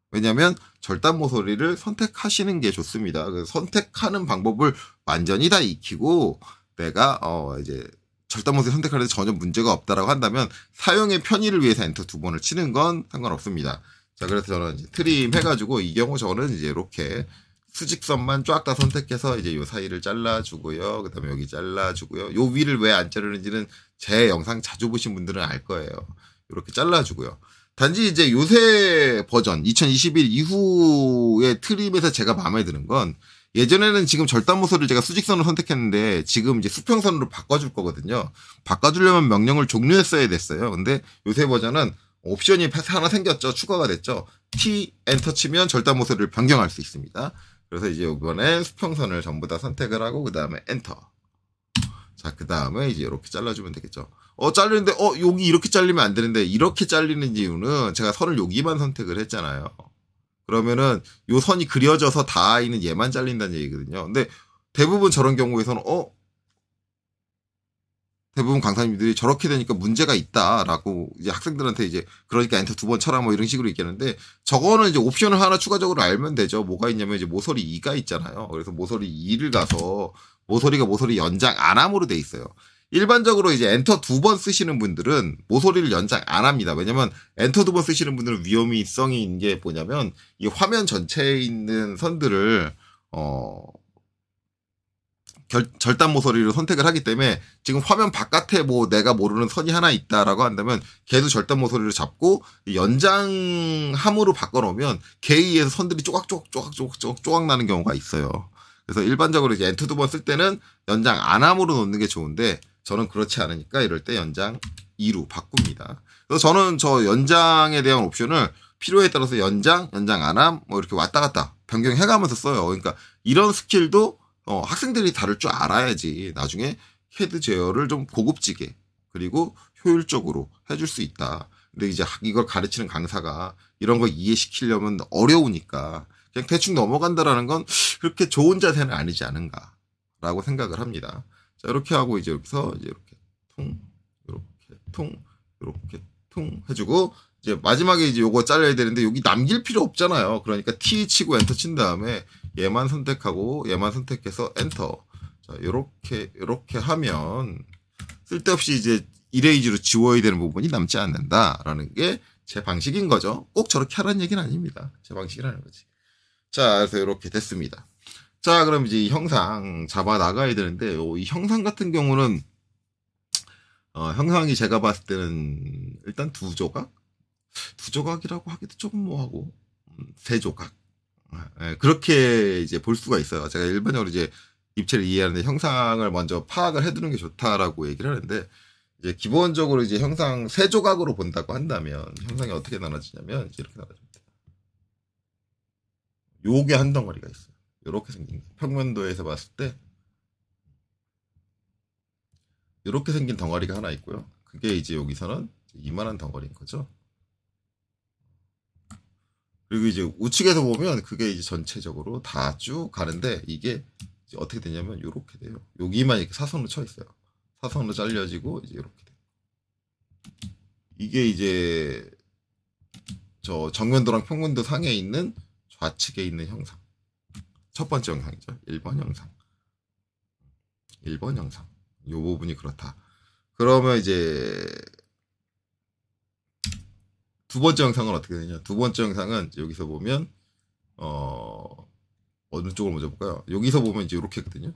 A: 왜냐하면 절단 모서리를 선택하시는 게 좋습니다. 그 선택하는 방법을 완전히 다 익히고 내가 이제 절단 모서리 선택할 때 전혀 문제가 없다라고 한다면 사용의 편의를 위해서 엔터 2번을 치는 건 상관없습니다. 자, 그래서 저는 이제 트림 해가지고 이 경우 저는 이제 이렇게 수직선만 쫙 다 선택해서 이제 요 사이를 잘라주고요. 그 다음에 여기 잘라주고요. 요 위를 왜 안 자르는지는 제 영상 자주 보신 분들은 알 거예요. 이렇게 잘라주고요. 단지 이제 요새 버전 2021 이후의 트림에서 제가 마음에 드는 건, 예전에는 지금 절단 모서리를 제가 수직선으로 선택했는데 지금 이제 수평선으로 바꿔줄 거거든요. 바꿔주려면 명령을 종료했어야 됐어요. 근데 요새 버전은 옵션이 하나 생겼죠. 추가가 됐죠. T 엔터 치면 절단 모서리를 변경할 수 있습니다. 그래서 이제 이번에 수평선을 전부 다 선택을 하고 그 다음에 엔터. 자, 그 다음에 이제 이렇게 잘라주면 되겠죠. 잘리는데 여기 이렇게 잘리면 안 되는데, 이렇게 잘리는 이유는 제가 선을 여기만 선택을 했잖아요. 그러면은 요 선이 그려져서 닿아있는 얘만 잘린다는 얘기거든요. 근데 대부분 저런 경우에서는 대부분 강사님들이 저렇게 되니까 문제가 있다라고 이제 학생들한테 이제 그러니까 엔터 2번 쳐라 뭐 이런 식으로 얘기하는데, 저거는 이제 옵션을 하나 추가적으로 알면 되죠. 뭐가 있냐면 이제 모서리 2가 있잖아요. 그래서 모서리 2를 가서 모서리 연장 안함으로 돼 있어요. 일반적으로 이제 엔터 2번 쓰시는 분들은 모서리를 연장 안 합니다. 왜냐면 엔터 2번 쓰시는 분들은 위험성이 있는 게 뭐냐면, 이 화면 전체에 있는 선들을 절단 모서리로 선택을 하기 때문에 지금 화면 바깥에 뭐 내가 모르는 선이 하나 있다라고 한다면 걔도 절단 모서리를 잡고 연장함으로 바꿔놓으면 걔에 의해서 선들이 쪼각 나는 경우가 있어요. 그래서 일반적으로 이제 엔터 2번 쓸 때는 연장 안함으로 놓는 게 좋은데, 저는 그렇지 않으니까 이럴 때 연장 2로 바꿉니다. 그래서 저는 저 연장에 대한 옵션을 필요에 따라서 연장 안함 뭐 이렇게 왔다 갔다 변경해가면서 써요. 그러니까 이런 스킬도 학생들이 다룰 줄 알아야지 나중에 헤드 제어를 좀 고급지게 그리고 효율적으로 해줄 수 있다. 근데 이제 이걸 가르치는 강사가 이런 거 이해시키려면 어려우니까 그냥 대충 넘어간다라는 건 그렇게 좋은 자세는 아니지 않은가라고 생각을 합니다. 자, 이렇게 하고 이제 여기서 이제 이렇게 이렇게 퉁 해주고, 이제 마지막에 이제 요거 잘라야 되는데 여기 남길 필요 없잖아요. 그러니까 T 치고 엔터 친 다음에 얘만 선택하고 얘만 선택해서 엔터. 자, 요렇게 하면 쓸데없이 이제 이레이즈로 지워야 되는 부분이 남지 않는다라는 게 제 방식인 거죠. 꼭 저렇게 하라는 얘기는 아닙니다. 제 방식이라는 거지. 자, 그래서 이렇게 됐습니다. 자, 그럼 이제 이 형상 잡아 나가야 되는데, 이 형상 같은 경우는 형상이 제가 봤을 때는 일단 두 조각이라고 하기도 조금 뭐하고, 세 조각. 그렇게 이제 볼 수가 있어요. 제가 일반적으로 이제 입체를 이해하는데 형상을 먼저 파악을 해두는 게 좋다라고 얘기를 하는데, 이제 기본적으로 이제 형상 세 조각으로 본다고 한다면 형상이 어떻게 나눠지냐면 이제 이렇게 나눠집니다. 요게 한 덩어리가 있어요. 요렇게 생긴 평면도에서 봤을 때 요렇게 생긴 덩어리가 하나 있고요. 그게 이제 여기서는 이만한 덩어리인 거죠. 그리고 이제 우측에서 보면 그게 이제 전체적으로 다 쭉 가는데, 이게 이제 어떻게 되냐면 요렇게 돼요. 여기만 이렇게 사선으로 쳐 있어요. 사선으로 잘려지고 이제 이렇게 돼요. 이게 이제 저 정면도랑 평면도 상에 있는 좌측에 있는 형상. 첫 번째 형상이죠. 1번 형상. 1번 형상. 이 부분이 그렇다. 그러면 이제 두 번째 영상은 어떻게 되냐? 두 번째 영상은 여기서 보면 어느 쪽을 먼저 볼까요? 여기서 보면 이제 이렇게 있거든요.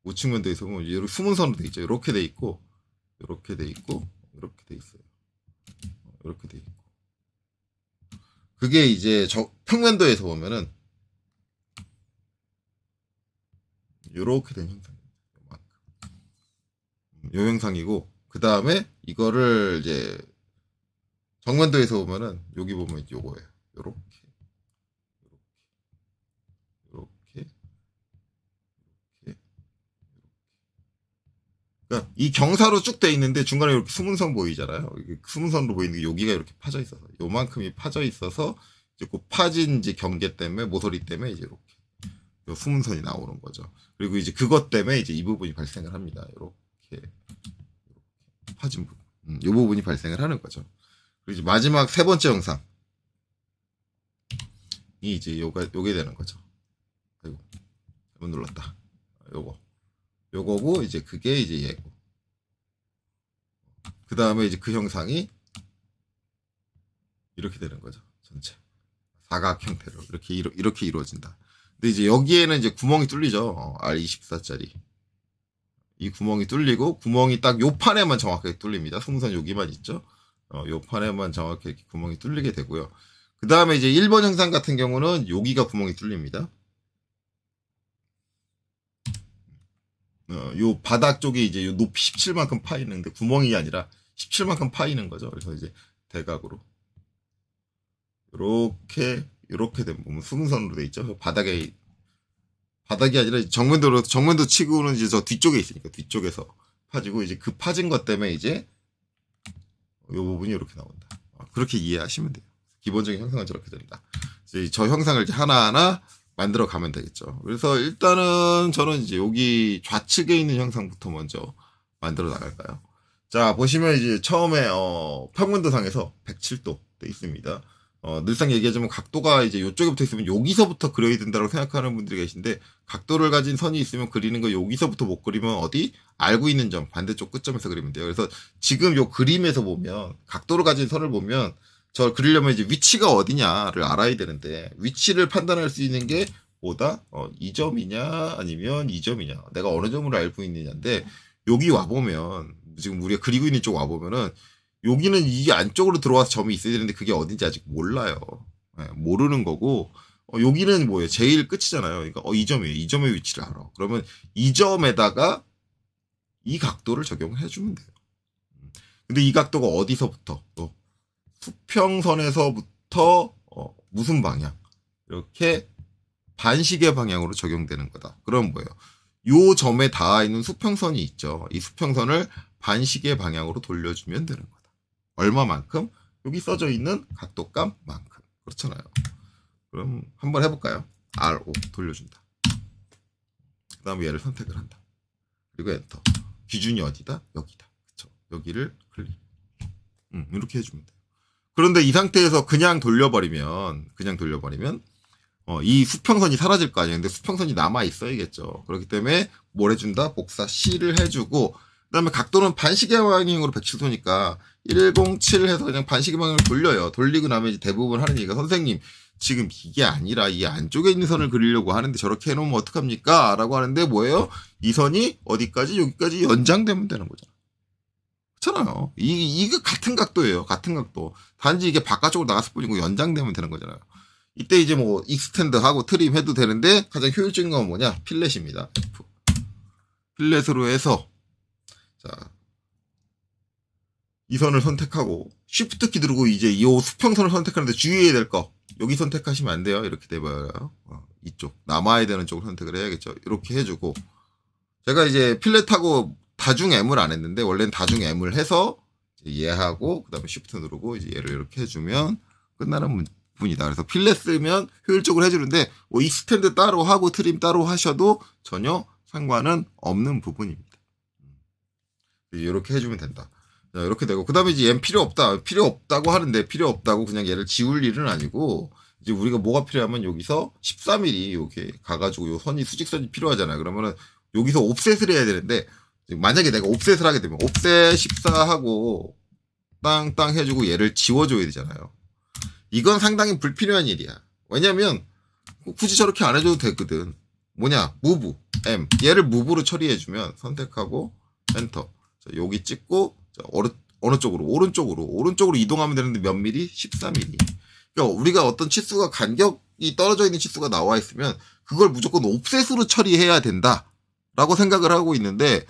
A: 우측 면도에서 보면 이렇게 숨은 선으로 돼 있죠. 이렇게 돼 있고, 이렇게 돼 있고, 이렇게 돼 있어요. 이렇게 돼 있고. 그게 이제 평면도에서 보면은 이렇게 된 형상입니다. 요 형상이고, 그 다음에 이거를 이제 정면도에서 보면은 여기 보면 요거예요. 요렇게 그러니까 이 경사로 쭉 돼 있는데 중간에 이렇게 숨은선 보이잖아요. 숨은선으로 보이는 게 여기가 이렇게 파져 있어서 요만큼이 파져 있어서 이제 그 파진 이제 경계 때문에 모서리 때문에 이제 이렇게 요 숨은선이 나오는 거죠. 그리고 이제 그것 때문에 이제 이 부분이 발생을 합니다. 이렇게 파진 부분, 요 부분이 발생을 하는 거죠. 그리고 이제 마지막 세 번째 영상이 이제 요게 되는 거죠. 아이고, 잘못 눌렀다. 요거고 이제 그게 이제 얘고. 그 다음에 이제 그 형상이 이렇게 되는 거죠. 전체 사각 형태로 이렇게 이루어진다. 근데 이제 여기에는 이제 구멍이 뚫리죠. R24짜리 이 구멍이 뚫리고 구멍이 딱 요 판에만 정확하게 뚫립니다. 숨선 여기만 있죠. 요 판에만 정확하게 이렇게 구멍이 뚫리게 되고요. 그 다음에 이제 1번 형상 같은 경우는 여기가 구멍이 뚫립니다. 요 바닥 쪽에 이제 요 높이 17만큼 파이는데 구멍이 아니라 17만큼 파이는 거죠. 그래서 이제 대각으로 이렇게 되면 보면 수문선으로 돼 있죠. 바닥이 아니라 정면도 치고는 이제 저 뒤쪽에 있으니까 뒤쪽에서 파지고 이제 그 파진 것 때문에 이제 요 부분이 이렇게 나온다. 그렇게 이해하시면 돼요. 기본적인 형상은 저렇게 된다. 이제 저 형상을 이제 하나하나 만들어 가면 되겠죠. 그래서 일단은 저는 이제 여기 좌측에 있는 형상부터 먼저 만들어 나갈까요? 자, 보시면 이제 처음에 평면도상에서 107도 돼 있습니다. 늘상 얘기하자면 각도가 이제 이쪽에부터 있으면 여기서부터 그려야 된다고 생각하는 분들이 계신데, 각도를 가진 선이 있으면 그리는 거 여기서부터 못 그리면 어디 알고 있는 점 반대쪽 끝점에서 그리면 돼요. 그래서 지금 요 그림에서 보면 각도를 가진 선을 보면 저 그리려면 이제 위치가 어디냐를 알아야 되는데, 위치를 판단할 수 있는 게 뭐다? 이 점이냐 아니면 이 점이냐, 내가 어느 점으로 알고 있느냐인데, 여기 와보면 지금 우리가 그리고 있는 쪽 와보면은 여기는 이 안쪽으로 들어와서 점이 있어야 되는데 그게 어딘지 아직 몰라요. 네, 모르는 거고, 여기는 뭐예요? 제일 끝이잖아요. 그러니까 이 점이에요. 이 점의 위치를 알아. 그러면 이 점에다가 이 각도를 적용해 주면 돼요. 근데 이 각도가 어디서부터? 수평선에서부터 무슨 방향? 이렇게 반시계 방향으로 적용되는 거다. 그럼 뭐예요? 요 점에 닿아 있는 수평선이 있죠. 이 수평선을 반시계 방향으로 돌려주면 되는 거다. 얼마만큼? 여기 써져 있는 각도감만큼. 그렇잖아요. 그럼 한번 해볼까요? R5 돌려준다. 그 다음에 얘를 선택을 한다. 그리고 엔터. 기준이 어디다? 여기다. 그쵸? 여기를 클릭. 이렇게 해주면 돼요. 그런데 이 상태에서 그냥 돌려버리면 이 수평선이 사라질 거 아니에요. 근데 수평선이 남아 있어야겠죠. 그렇기 때문에 뭘 해준다? 복사 C를 해주고, 그 다음에 각도는 반시계 방향으로 107도니까 107 해서 그냥 반시계 방향을 돌려요. 돌리고 나면 이제 대부분 하는 얘기가, 선생님 지금 이게 아니라 이 안쪽에 있는 선을 그리려고 하는데 저렇게 해놓으면 어떡합니까? 라고 하는데 뭐예요? 이 선이 어디까지? 여기까지 연장되면 되는 거잖아. 그렇잖아요. 이게 같은 각도예요. 같은 각도. 단지 이게 바깥쪽으로 나갔을 뿐이고 연장되면 되는 거잖아요. 이때 이제 뭐 익스텐드하고 트림 해도 되는데 가장 효율적인 건 뭐냐? 필렛입니다. 필렛으로 해서, 자, 이 선을 선택하고 쉬프트 키 누르고 이제 이 수평선을 선택하는데 주의해야 될 거, 여기 선택하시면 안 돼요. 이렇게 돼버려요. 이쪽 남아야 되는 쪽을 선택을 해야겠죠. 이렇게 해주고, 제가 이제 필렛하고 다중 M을 안 했는데 원래는 다중 M을 해서 얘하고 그 다음에 쉬프트 누르고 이제 얘를 이렇게 해주면 끝나는 부분이다. 그래서 필렛 쓰면 효율적으로 해주는데 뭐 익스텐드 따로 하고 트림 따로 하셔도 전혀 상관은 없는 부분입니다. 이렇게 해주면 된다. 자, 이렇게 되고, 그 다음에 이제 얘는 필요 없다고 하는데, 필요 없다고 그냥 얘를 지울 일은 아니고, 이제 우리가 뭐가 필요하면 여기서 13mm 이렇게 가가지고 요 선이 수직선이 필요하잖아요. 그러면은 여기서 옵셋을 해야 되는데, 만약에 내가 옵셋을 하게 되면, 옵셋 14하고, 땅땅 해주고 얘를 지워줘야 되잖아요. 이건 상당히 불필요한 일이야. 왜냐면, 굳이 저렇게 안 해줘도 되거든. 뭐냐, 무브, M. 얘를 무브로 처리해주면, 선택하고, 엔터. 자, 여기 찍고, 자, 어느 쪽으로? 오른쪽으로 이동하면 되는데 몇 미리? 14mm. 그러니까 우리가 어떤 치수가 간격이 떨어져 있는 치수가 나와 있으면, 그걸 무조건 옵셋으로 처리해야 된다. 라고 생각을 하고 있는데,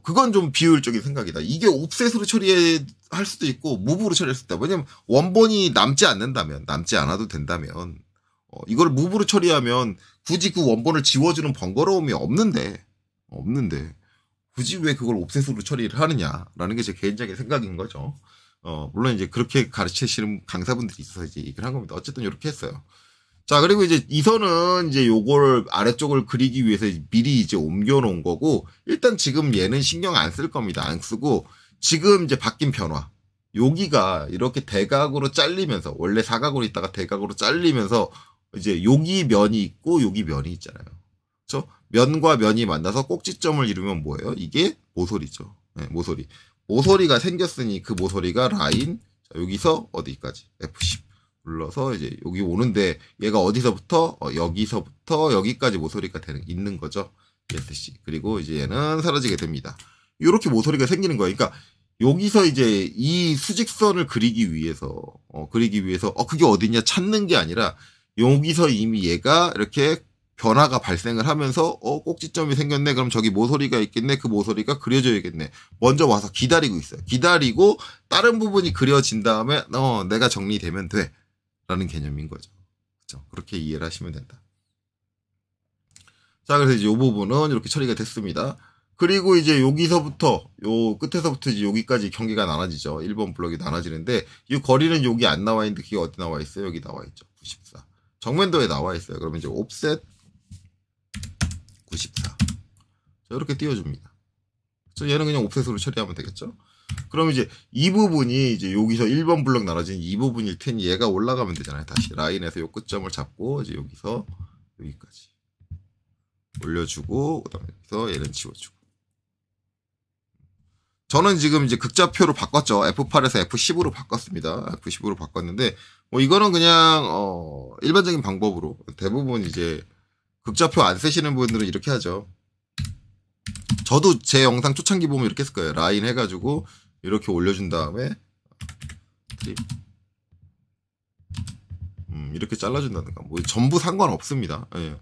A: 그건 좀 비효율적인 생각이다. 이게 옵셋으로 처리할 수도 있고, 무브로 처리할 수도 있다. 왜냐면, 원본이 남지 않아도 된다면, 이걸 무브로 처리하면, 굳이 그 원본을 지워주는 번거로움이 없는데, 굳이 왜 그걸 옵셋으로 처리를 하느냐라는 게 제 개인적인 생각인 거죠. 물론 이제 그렇게 가르치시는 강사분들이 있어서 이제 얘기를 한 겁니다. 어쨌든 이렇게 했어요. 자, 그리고 이제 이 선은 이제 요걸 아래쪽을 그리기 위해서 미리 이제 옮겨 놓은 거고, 일단 지금 얘는 신경 안 쓸 겁니다. 안 쓰고, 지금 이제 바뀐 변화. 여기가 이렇게 대각으로 잘리면서, 원래 사각으로 있다가 대각으로 잘리면서, 이제 여기 면이 있고, 여기 면이 있잖아요. 그렇죠? 면과 면이 만나서 꼭지점을 이루면 뭐예요? 이게 모서리죠. 네, 모서리. 모서리가 생겼으니 그 모서리가 라인, 자, 여기서 어디까지? F10. 눌러서 이제 여기 오는데 얘가 어디서부터? 여기서부터 여기까지 모서리가 있는 거죠. ESC. 그리고 이제 얘는 사라지게 됩니다. 이렇게 모서리가 생기는 거예요. 그러니까 여기서 이제 이 수직선을 그리기 위해서 그게 어디냐 찾는 게 아니라 여기서 이미 얘가 이렇게 변화가 발생을 하면서 꼭지점이 생겼네. 그럼 저기 모서리가 있겠네. 그 모서리가 그려져야겠네. 먼저 와서 기다리고 있어요. 기다리고 다른 부분이 그려진 다음에 내가 정리되면 돼. 라는 개념인 거죠. 그렇죠? 그렇게 이해를 하시면 된다. 자, 그래서 이제 이 부분은 이렇게 처리가 됐습니다. 그리고 이제 여기서부터 요 끝에서부터 이제 여기까지 경계가 나눠지죠. 1번 블럭이 나눠지는데 이 거리는 여기 안 나와 있는데 그게 어디 나와 있어요? 여기 나와 있죠. 94. 정면도에 나와 있어요. 그러면 이제 옵셋 94. 자, 이렇게 띄워줍니다. 그래서 얘는 그냥 옵셋으로 처리하면 되겠죠. 그럼 이제 이 부분이 이제 여기서 1번 블럭 나눠진 이 부분일 테니 얘가 올라가면 되잖아요. 다시 라인에서 요 끝점을 잡고 이제 여기서 여기까지 올려주고 그다음에 여기서 얘는 지워주고. 저는 지금 이제 극좌표로 바꿨죠. F8에서 F10으로 바꿨습니다. F10으로 바꿨는데 뭐 이거는 그냥 일반적인 방법으로 대부분 이제 극좌표 안 쓰시는 분들은 이렇게 하죠. 저도 제 영상 초창기 보면 이렇게 했을 거예요. 라인 해가지고 이렇게 올려준 다음에 트립 이렇게 잘라준다든가 뭐 전부 상관없습니다. 예.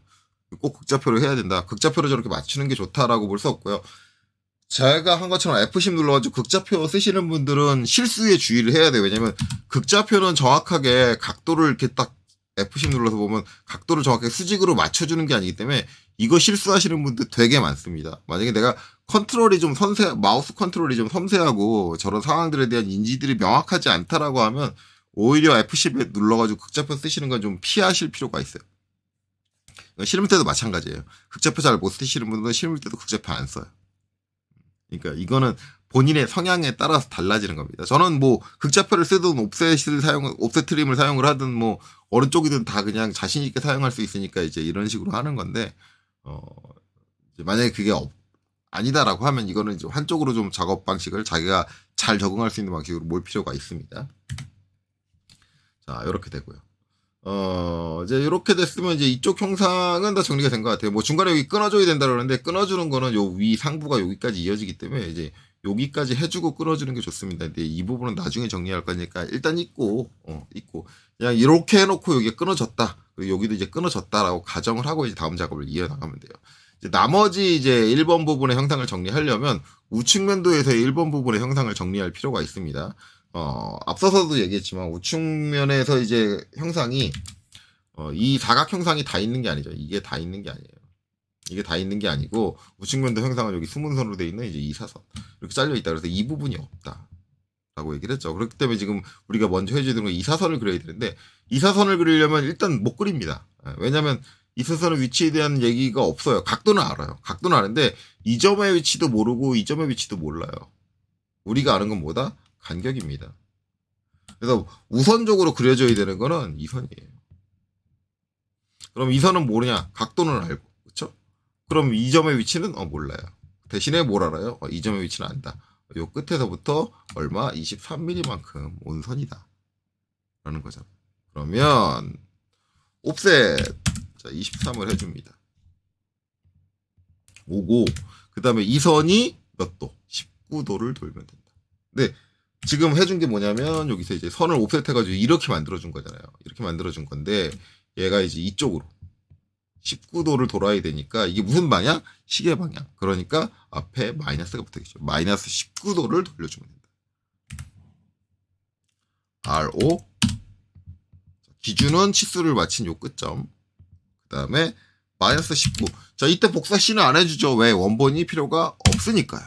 A: 꼭 극좌표로 해야 된다. 극좌표로 저렇게 맞추는 게 좋다라고 볼 수 없고요. 제가 한 것처럼 F10 눌러가지고 극좌표 쓰시는 분들은 실수에 주의를 해야 돼요. 왜냐면 극좌표는 정확하게 각도를 이렇게 딱 F10 눌러서 보면 각도를 정확하게 수직으로 맞춰주는 게 아니기 때문에 이거 실수하시는 분들 되게 많습니다. 만약에 내가 컨트롤이 좀 마우스 컨트롤이 좀 섬세하고 저런 상황들에 대한 인지들이 명확하지 않다라고 하면 오히려 F10에 눌러가지고 극좌표 쓰시는 건 좀 피하실 필요가 있어요. 실물 때도 마찬가지예요. 극좌표 잘 못 쓰시는 분들은 실물 때도 극좌표 안 써요. 그러니까 이거는 본인의 성향에 따라서 달라지는 겁니다. 저는 뭐 극좌표를 쓰든 옵셋 트림을 사용을 하든 뭐 어느 쪽이든 다 그냥 자신 있게 사용할 수 있으니까 이제 이런 식으로 하는 건데 이제 만약에 그게 아니다라고 하면 이거는 이제 한쪽으로 좀 작업 방식을 자기가 잘 적응할 수 있는 방식으로 몰 필요가 있습니다. 자, 이렇게 되고요. 이제 이렇게 됐으면 이제 이쪽 형상은 다 정리가 된 것 같아요. 뭐 중간에 여기 끊어줘야 된다 그러는데 끊어주는 거는 요 위 상부가 여기까지 이어지기 때문에 이제 여기까지 해주고 끊어주는 게 좋습니다. 근데 이 부분은 나중에 정리할 거니까 일단 있고 그냥 이렇게 해놓고 여기가 끊어졌다. 그리고 여기도 이제 끊어졌다라고 가정을 하고 이제 다음 작업을 이어나가면 돼요. 이제 나머지 이제 1번 부분의 형상을 정리하려면 우측면도에서의 1번 부분의 형상을 정리할 필요가 있습니다. 앞서서도 얘기했지만 우측면에서 이제 형상이 이 사각 형상이 다 있는 게 아니죠. 이게 다 있는 게 아니에요. 이게 다 있는 게 아니고 우측면도 형상은 여기 수문선으로 되어 있는 이제 2사선 이렇게 잘려 있다. 그래서 이 부분이 없다라고 얘기를 했죠. 그렇기 때문에 지금 우리가 먼저 해줘야 되는 건 2사선을 그려야 되는데 2사선을 그리려면 일단 못 그립니다. 왜냐하면 2사선의 위치에 대한 얘기가 없어요. 각도는 알아요. 각도는 아는데 이 점의 위치도 모르고 이 점의 위치도 몰라요. 우리가 아는 건 뭐다? 간격입니다. 그래서 우선적으로 그려줘야 되는 거는 이 선이에요. 그럼 이 선은 모르냐? 각도는 알고, 그렇죠? 그럼 이 점의 위치는 몰라요. 대신에 뭘 알아요? 이 점의 위치는 안다. 요 끝에서부터 얼마? 23mm만큼 온 선이다. 라는 거죠. 그러면 옵셋 자 23을 해줍니다. 오고 그 다음에 이 선이 몇 도? 19도를 돌면 된다. 근데 지금 해준 게 뭐냐면 여기서 이제 선을 옵셋 해가지고 이렇게 만들어준 거잖아요. 이렇게 만들어준 건데 얘가 이제 이쪽으로 19도를 돌아야 되니까 이게 무슨 방향? 시계 방향. 그러니까 앞에 마이너스가 붙어있죠. 마이너스 19도를 돌려주면 된다. RO 기준은 치수를 마친 요 끝점. 그 다음에 마이너스 19. 자, 이때 복사 C는 안 해주죠. 왜? 원본이 필요가 없으니까요.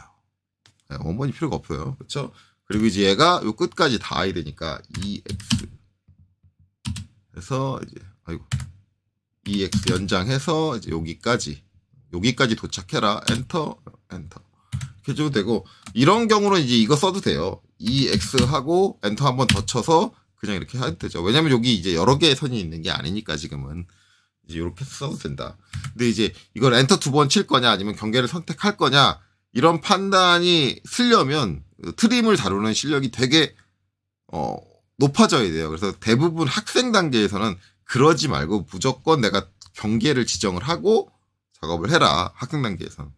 A: 네, 원본이 필요가 없어요. 그렇죠? 그리고 이제 얘가 요 끝까지 닿아야 되니까 EX. 그래서 이제 EX 연장해서 이제 여기까지 도착해라. 엔터. 이렇게 해줘도 되고, 이런 경우는 이제 이거 써도 돼요. EX 하고 엔터 한 번 더 쳐서 그냥 이렇게 해도 되죠. 왜냐면 여기 이제 여러 개의 선이 있는 게 아니니까 지금은 이제 이렇게 써도 된다. 근데 이제 이걸 엔터 2번 칠 거냐 아니면 경계를 선택할 거냐 이런 판단이 쓰려면 트림을 다루는 실력이 되게 높아져야 돼요. 그래서 대부분 학생 단계에서는 그러지 말고 무조건 내가 경계를 지정을 하고 작업을 해라. 학생 단계에서는.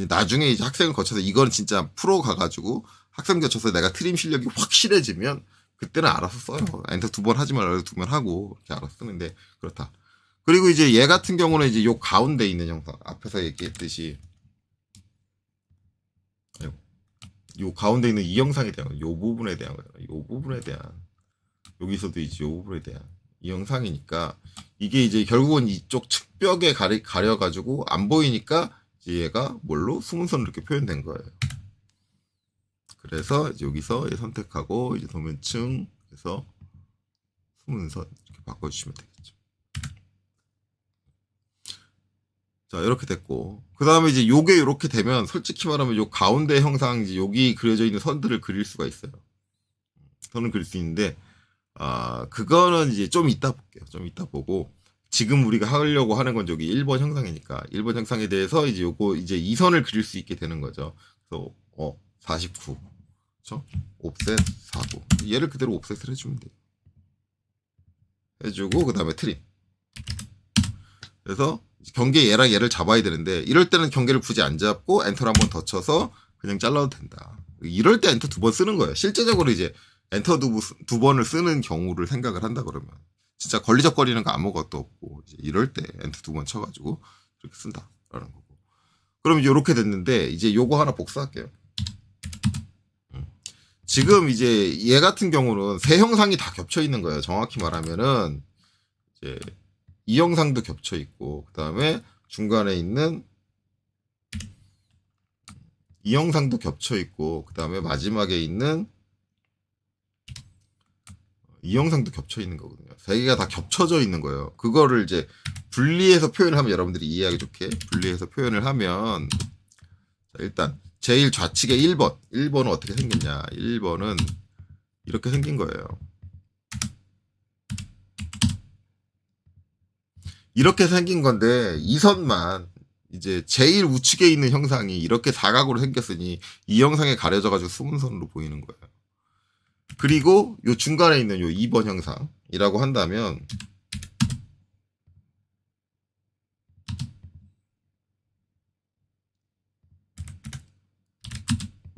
A: 나중에 이제 학생을 거쳐서 이건 진짜 프로 가가지고 학생 거쳐서 내가 트림 실력이 확실해지면 그때는 알아서 써요. 엔터 2번 하지 말고 2번 하고 이렇게 알아서 쓰는데 그렇다. 그리고 이제 얘 같은 경우는 이제 요 가운데 있는 영상 앞에서 얘기했듯이 요 가운데 있는 이 영상에 대한 요 부분에 대한 거잖아요. 요 부분에 대한 여기서도 이제 요 부분에 대한 이 영상이니까 이게 이제 결국은 이쪽 측벽에 가려가지고 안 보이니까 이제 얘가 뭘로 수문선으로 이렇게 표현된 거예요. 그래서 이제 여기서 선택하고 이제 도면층 해서 수문선 이렇게 바꿔주시면 되겠죠. 자, 이렇게 됐고. 그 다음에 이제 요게 이렇게 되면 솔직히 말하면 요 가운데 형상 이제 여기 그려져 있는 선들을 그릴 수가 있어요. 선을 그릴 수 있는데, 그거는 이제 좀 이따 볼게요. 좀 이따 보고. 지금 우리가 하려고 하는 건 여기 1번 형상이니까 1번 형상에 대해서 이제 요거 이제 이 선을 그릴 수 있게 되는 거죠. 그래서 49. 그렇죠? 옵셋 49. 얘를 그대로 옵셋을 해주면 돼요. 해주고 그 다음에 트림. 그래서 경계 얘랑 얘를 잡아야 되는데 이럴 때는 경계를 굳이 안 잡고 엔터를 한 번 더 쳐서 그냥 잘라도 된다. 이럴 때 엔터 2번 쓰는 거예요. 실제적으로 이제 엔터 두 번을 쓰는 경우를 생각을 한다 그러면 진짜 걸리적거리는 거 아무것도 없고 이제 이럴 때 엔터 2번 쳐가지고 이렇게 쓴다라는 거고. 그럼 이제 이렇게 됐는데 이제 요거 하나 복사할게요. 지금 이제 얘 같은 경우는 세 형상이 다 겹쳐 있는 거예요. 정확히 말하면은 이제 이 영상도 겹쳐 있고 그 다음에 중간에 있는 이 영상도 겹쳐 있고 그 다음에 마지막에 있는 이 영상도 겹쳐 있는 거거든요. 세 개가 다 겹쳐져 있는 거예요. 그거를 이제 분리해서 표현을 하면 여러분들이 이해하기 좋게 분리해서 표현을 하면 자, 일단 제일 좌측에 1번은 어떻게 생겼냐. 1번은 이렇게 생긴 거예요. 이렇게 생긴 건데 이 선만 이제 제일 우측에 있는 형상이 이렇게 사각으로 생겼으니 이 형상에 가려져가지고 수문선으로 보이는 거예요. 그리고 요 중간에 있는 요 2번 형상이라고 한다면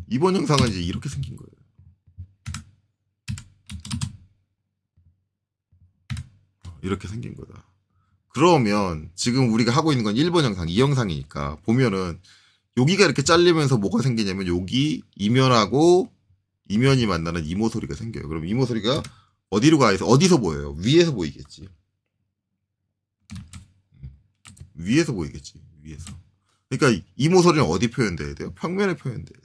A: 이번 형상은 이제 이렇게 생긴 거예요. 이렇게 생긴 거다. 그러면 지금 우리가 하고 있는 건 1번 형상, 이 형상이니까 보면은 여기가 이렇게 잘리면서 뭐가 생기냐면 여기 이면하고 이면이 만나는 이모소리가 생겨요. 그럼 이모소리가 어디로 가서 어디서 보여요? 위에서 보이겠지. 위에서 보이겠지. 위에서. 그러니까 이모소리는 어디 표현돼야 돼요? 평면에 표현돼야 돼요.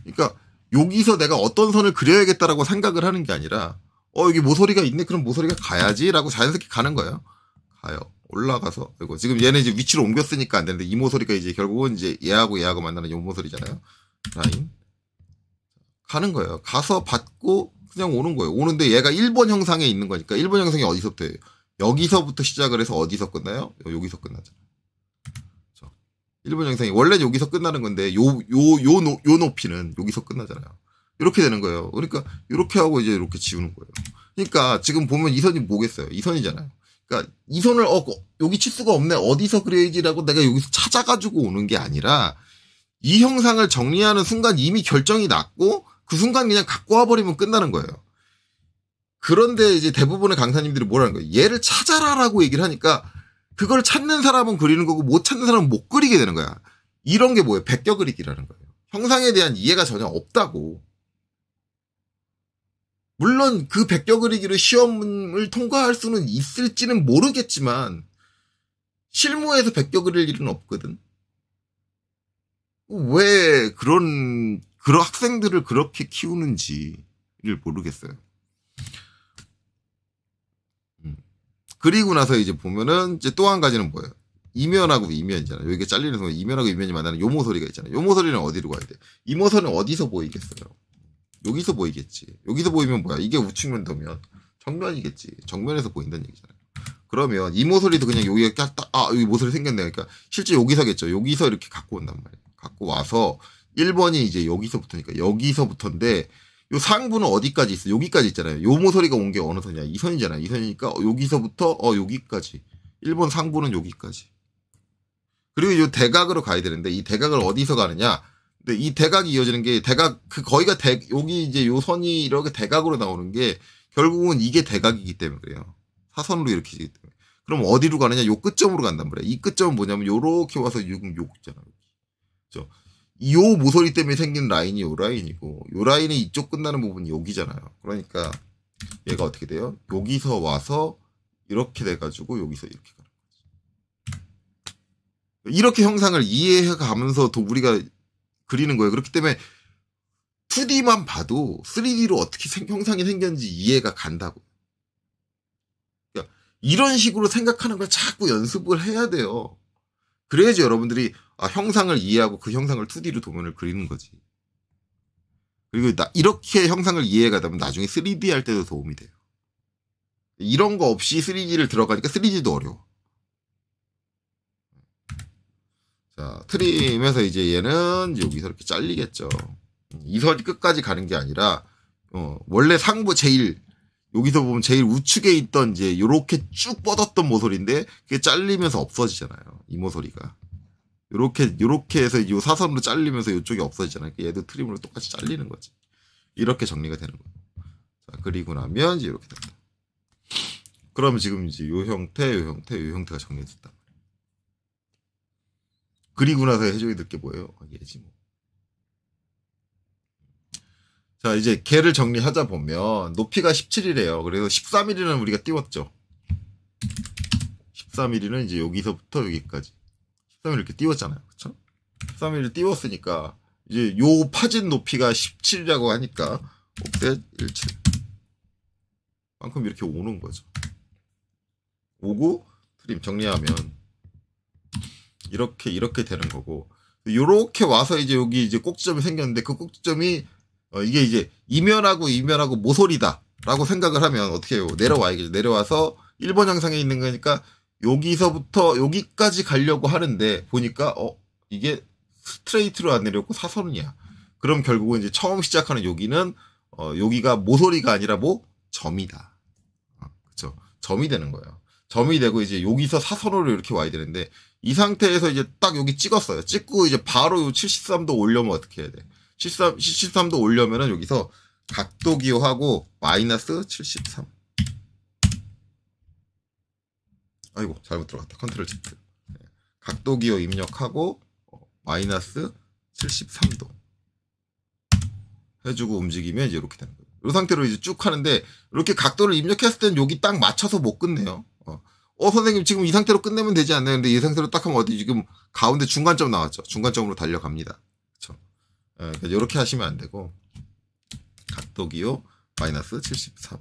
A: 그러니까 여기서 내가 어떤 선을 그려야겠다라고 생각을 하는 게 아니라 여기 모서리가 있네. 그럼 모서리가 가야지라고 자연스럽게 가는 거예요. 가요. 올라가서 그리고 지금 얘는 이제 위치로 옮겼으니까 안 되는데 이 모서리가 이제 결국은 이제 얘하고 만나는 이 모서리잖아요. 라인 가는 거예요. 가서 받고 그냥 오는 거예요. 오는데 얘가 1번 형상에 있는 거니까 1번 형상이 어디서부터 해요? 여기서부터 시작을 해서 어디서 끝나요? 여기서 끝나잖아요. 1번 형상이 원래 여기서 끝나는 건데 요 높이는 여기서 끝나잖아요. 이렇게 되는 거예요. 그러니까 이렇게 하고 이제 이렇게 지우는 거예요. 그러니까 지금 보면 이 선이 뭐겠어요? 이 선이잖아요. 그러니까 이 선을 여기 치수가 없네. 어디서 그려야지라고 내가 여기서 찾아가지고 오는 게 아니라 이 형상을 정리하는 순간 이미 결정이 났고 그 순간 그냥 갖고 와버리면 끝나는 거예요. 그런데 이제 대부분의 강사님들이 뭐라는 거예요? 얘를 찾아라라고 얘기를 하니까 그걸 찾는 사람은 그리는 거고 못 찾는 사람은 못 그리게 되는 거야. 이런 게 뭐예요? 베껴 그리기라는 거예요. 형상에 대한 이해가 전혀 없다고. 물론 그 베껴 그리기로 시험을 통과할 수는 있을지는 모르겠지만 실무에서 베껴 그릴 일은 없거든. 왜 그런 학생들을 그렇게 키우는지를 모르겠어요. 그리고 나서 이제 보면은 이제 또 한 가지는 뭐예요? 이면하고 이면이잖아요. 여기가 잘리는 순간 이면하고 이면이 만나는 요 모서리가 있잖아요. 요 모서리는 어디로 가야 돼? 이 모서리는 어디서 보이겠어요? 여기서 보이겠지. 여기서 보이면 뭐야? 이게 우측면도면 정면이겠지. 정면에서 보인다는 얘기잖아요. 그러면 이 모서리도 그냥 여기가 여기 모서리 생겼네. 그러니까 실제 여기서겠죠. 여기서 이렇게 갖고 온단 말이에요. 갖고 와서 1번이 이제 여기서부터니까 여기서부터인데 요 상부는 어디까지 있어? 여기까지 있잖아요. 요 모서리가 온 게 어느 선이야? 이 선이잖아요. 이 선이니까 여기서부터 여기까지. 1번 상부는 여기까지. 그리고 요 대각으로 가야 되는데 이 대각을 어디서 가느냐? 근데 이 대각이 이어지는 게 거기가 여기 이제 요 선이 이렇게 대각으로 나오는 게 결국은 이게 대각이기 때문에 그래요. 사선으로 이렇게 지기 때문에. 그럼 어디로 가느냐? 요 끝점으로 간단 말이에요. 이 끝점은 뭐냐면 요렇게 와서 요 있잖아요. 그렇죠? 요 모서리 때문에 생긴 라인이 요 라인이고 요 라인이 이쪽 끝나는 부분이 여기잖아요. 그러니까 얘가 어떻게 돼요? 여기서 와서 이렇게 돼가지고 여기서 이렇게 가는 거지. 이렇게 형상을 이해해 가면서 우리가 그리는 거예요. 그렇기 때문에 2D만 봐도 3D로 어떻게 형상이 생겼는지 이해가 간다고. 그러니까 이런 식으로 생각하는 걸 자꾸 연습을 해야 돼요. 그래야지 여러분들이 형상을 이해하고 그 형상을 2D로 도면을 그리는 거지. 그리고 이렇게 형상을 이해가다 보면 나중에 3D 할 때도 도움이 돼요. 이런 거 없이 3D를 들어가니까 3D도 어려워. 자, 트림에서 이제 얘는 여기서 이렇게 잘리겠죠. 이 선이 끝까지 가는 게 아니라 원래 상부 여기서 보면 제일 우측에 있던 이제 요렇게 쭉 뻗었던 모서리인데 그게 잘리면서 없어지잖아요. 이 모서리가. 요렇게 해서 요 사선으로 잘리면서 요쪽이 없어지잖아요. 얘도 트림으로 똑같이 잘리는 거지. 이렇게 정리가 되는 거예요. 자, 그리고 나면 이제 이렇게 된다. 그러면 지금 이제 요 형태가 정리됐다. 그리고 나서 해줘야 될 게 뭐예요? 얘지 뭐. 자, 이제 걔를 정리하자 보면 높이가 17이래요. 그래서 13mm는 우리가 띄웠죠. 13mm는 이제 여기서부터 여기까지 13mm 이렇게 띄웠잖아요. 그쵸? 13mm 띄웠으니까 이제 요 파진 높이가 17이라고 하니까 옵셋 17 만큼 이렇게 오는 거죠. 오고 트림 정리하면 이렇게 되는 거고, 요렇게 와서 이제 여기 이제 꼭지점이 생겼는데 그 꼭지점이 이게 이제 이면하고 모서리다라고 생각을 하면 어떻게 해요? 내려와야겠죠. 내려와서 1번 형상에 있는 거니까 여기서부터 여기까지 가려고 하는데 보니까 이게 스트레이트로 안 내려오고 사선이야. 그럼 결국은 이제 처음 시작하는 여기는 여기가 모서리가 아니라 점이다. 그렇죠? 점이 되는 거예요. 점이 되고 이제 여기서 사선으로 이렇게 와야 되는데 이 상태에서 이제 딱 여기 찍었어요. 찍고 이제 바로 요 73도 올려면 어떻게 해야 돼? 73도 올려면은 여기서 각도 기호하고 마이너스 73. 아이고, 잘못 들어갔다. 컨트롤 Z. 각도 기호 입력하고 마이너스 73도 해주고 움직이면 이제 이렇게 되는 거예요. 이 상태로 이제 쭉 하는데 이렇게 각도를 입력했을 때는 여기 딱 맞춰서 못 끝내요. 선생님 지금 이 상태로 끝내면 되지 않나요? 근데 이 상태로 딱 하면 어디 지금 가운데 중간점 나왔죠. 중간점으로 달려갑니다. 그렇죠? 그러니까 이렇게 하시면 안 되고 각도 기호 마이너스 73.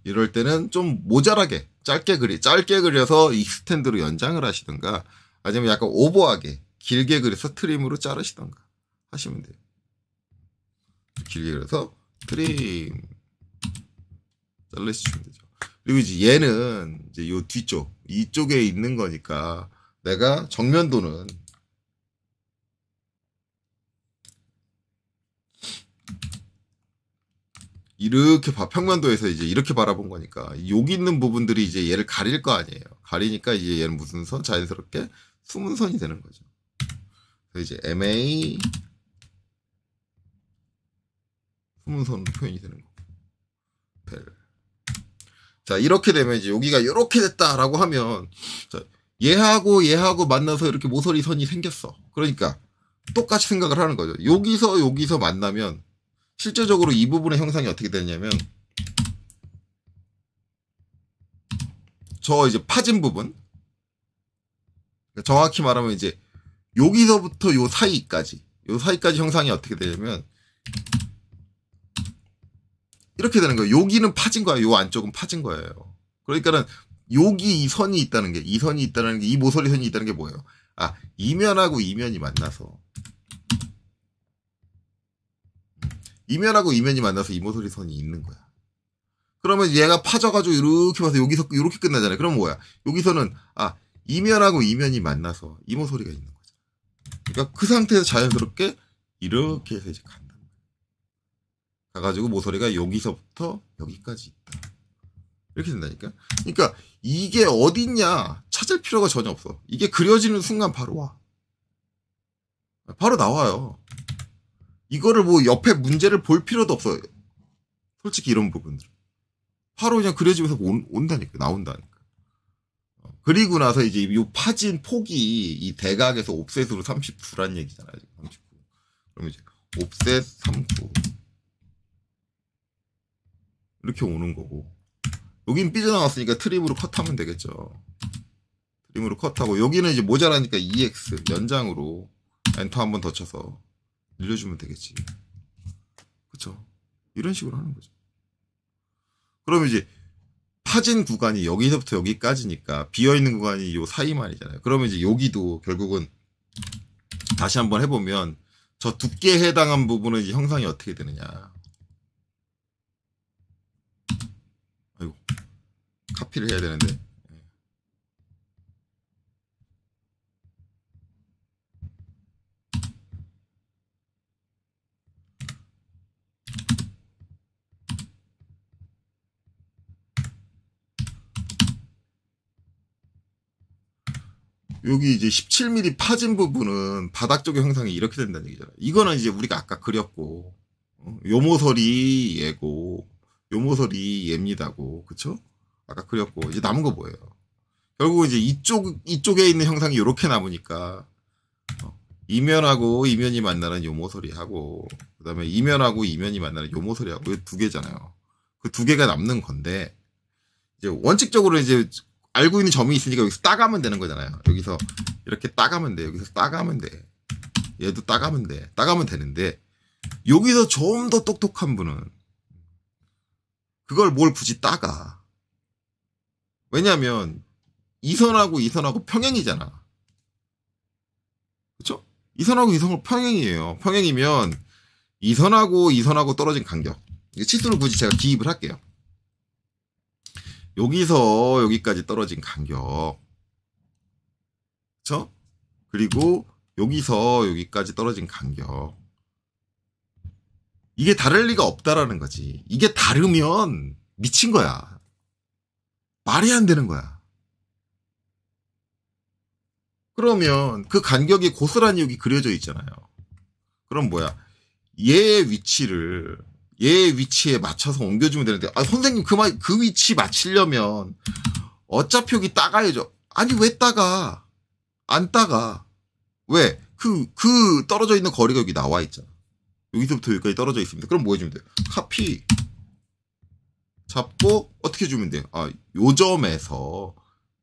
A: 이럴 때는 좀 모자라게 짧게 그려서 이 스탠드로 연장을 하시든가 아니면 약간 오버하게 길게 그려서 트림으로 자르시던가 하시면 돼요. 길게 그려서 트림 잘라시 주면 되죠. 그리고 이제 얘는 이제 요 뒤쪽 이쪽에 있는 거니까 내가 정면도는 이렇게 평면도에서 이제 이렇게 바라본 거니까 여기 있는 부분들이 이제 얘를 가릴 거 아니에요. 가리니까 이제 얘는 무슨 선? 자연스럽게 숨은 선이 되는 거죠. 그래서 이제 MA 숨은 선으로 표현이 되는 거고. 벨. 자, 이렇게 되면 이제 여기가 이렇게 됐다라고 하면 자, 얘하고 만나서 이렇게 모서리 선이 생겼어. 그러니까 똑같이 생각을 하는 거죠. 여기서 만나면 실제적으로 이 부분의 형상이 어떻게 되냐면 저 이제 파진 부분 정확히 말하면 이제 여기서부터 요 사이까지 형상이 어떻게 되냐면 이렇게 되는 거예요. 여기는 파진 거야. 요 안쪽은 파진 거예요. 그러니까는 여기 이 선이 있다는 게 이 모서리 선이 있다는 게 뭐예요? 아, 이면하고 이면이 만나서 이면하고 이면이 만나서 이 모서리 선이 있는 거야. 그러면 얘가 파져가지고 이렇게 봐서 여기서 이렇게 끝나잖아요. 그럼 뭐야? 여기서는 이면하고 이면이 만나서 이 모서리가 있는 거죠. 그러니까 그 상태에서 자연스럽게 이렇게 해서 이제 간다. 가가지고 모서리가 여기서부터 여기까지 있다. 이렇게 된다니까. 그러니까 이게 어딨냐 찾을 필요가 전혀 없어. 이게 그려지는 순간 바로 와. 바로 나와요. 이거를 뭐 옆에 문제를 볼 필요도 없어요. 솔직히 이런 부분들. 바로 그냥 그려지면서 온다니까. 나온다니까. 그리고 나서 이제 이 파진 폭이 이 대각에서 옵셋으로 39란 얘기잖아요. 39. 그러면 이제 옵셋 39. 이렇게 오는 거고. 여긴 삐져나왔으니까 트림으로 컷하면 되겠죠. 트림으로 컷하고 여기는 이제 모자라니까 EX 연장으로 엔터 한 번 더 쳐서 늘려주면 되겠지. 그쵸? 이런 식으로 하는 거죠. 그러면 이제 파진 구간이 여기서부터 여기까지니까 비어있는 구간이 요 사이만이잖아요. 그러면 이제 여기도 결국은 다시 한번 해보면 저 두께에 해당한 부분은 이제 형상이 어떻게 되느냐. 아이고, 카피를 해야 되는데. 여기 이제 17mm 파진 부분은 바닥 쪽의 형상이 이렇게 된다는 얘기잖아요. 이거는 이제 우리가 아까 그렸고, 요 모서리 얘고, 요 모서리 얘입니다고, 그쵸? 아까 그렸고, 이제 남은 거 뭐예요? 결국 이제 이쪽에 있는 형상이 이렇게 남으니까, 이면하고 이면이 만나는 요 모서리하고, 그 다음에 이면하고 이면이 만나는 요 모서리하고, 이 두 개잖아요. 그 두 개가 남는 건데, 이제 원칙적으로 이제 알고 있는 점이 있으니까 여기서 따가면 되는 거잖아요. 여기서 이렇게 따가면 돼. 여기서 따가면 돼. 얘도 따가면 돼. 따가면 되는데, 여기서 좀 더 똑똑한 분은, 그걸 뭘 굳이 따가. 왜냐면, 이 선하고 평행이잖아. 그쵸? 이 선하고 평행이에요. 평행이면, 이 선하고 떨어진 간격. 치수를 굳이 제가 기입을 할게요. 여기서 여기까지 떨어진 간격. 그쵸? 그리고 여기서 여기까지 떨어진 간격. 이게 다를 리가 없다라는 거지. 이게 다르면 미친 거야. 말이 안 되는 거야. 그러면 그 간격이 고스란히 여기 그려져 있잖아요. 그럼 뭐야? 얘의 위치에 맞춰서 옮겨주면 되는데, 선생님, 그 위치 맞추려면, 어차피 여기 따가야죠. 아니, 왜 따가? 안 따가. 왜? 그 떨어져 있는 거리가 여기 나와 있잖아. 여기서부터 여기까지 떨어져 있습니다. 그럼 뭐 해주면 돼요? 카피. 잡고, 어떻게 해주면 돼요? 요 점에서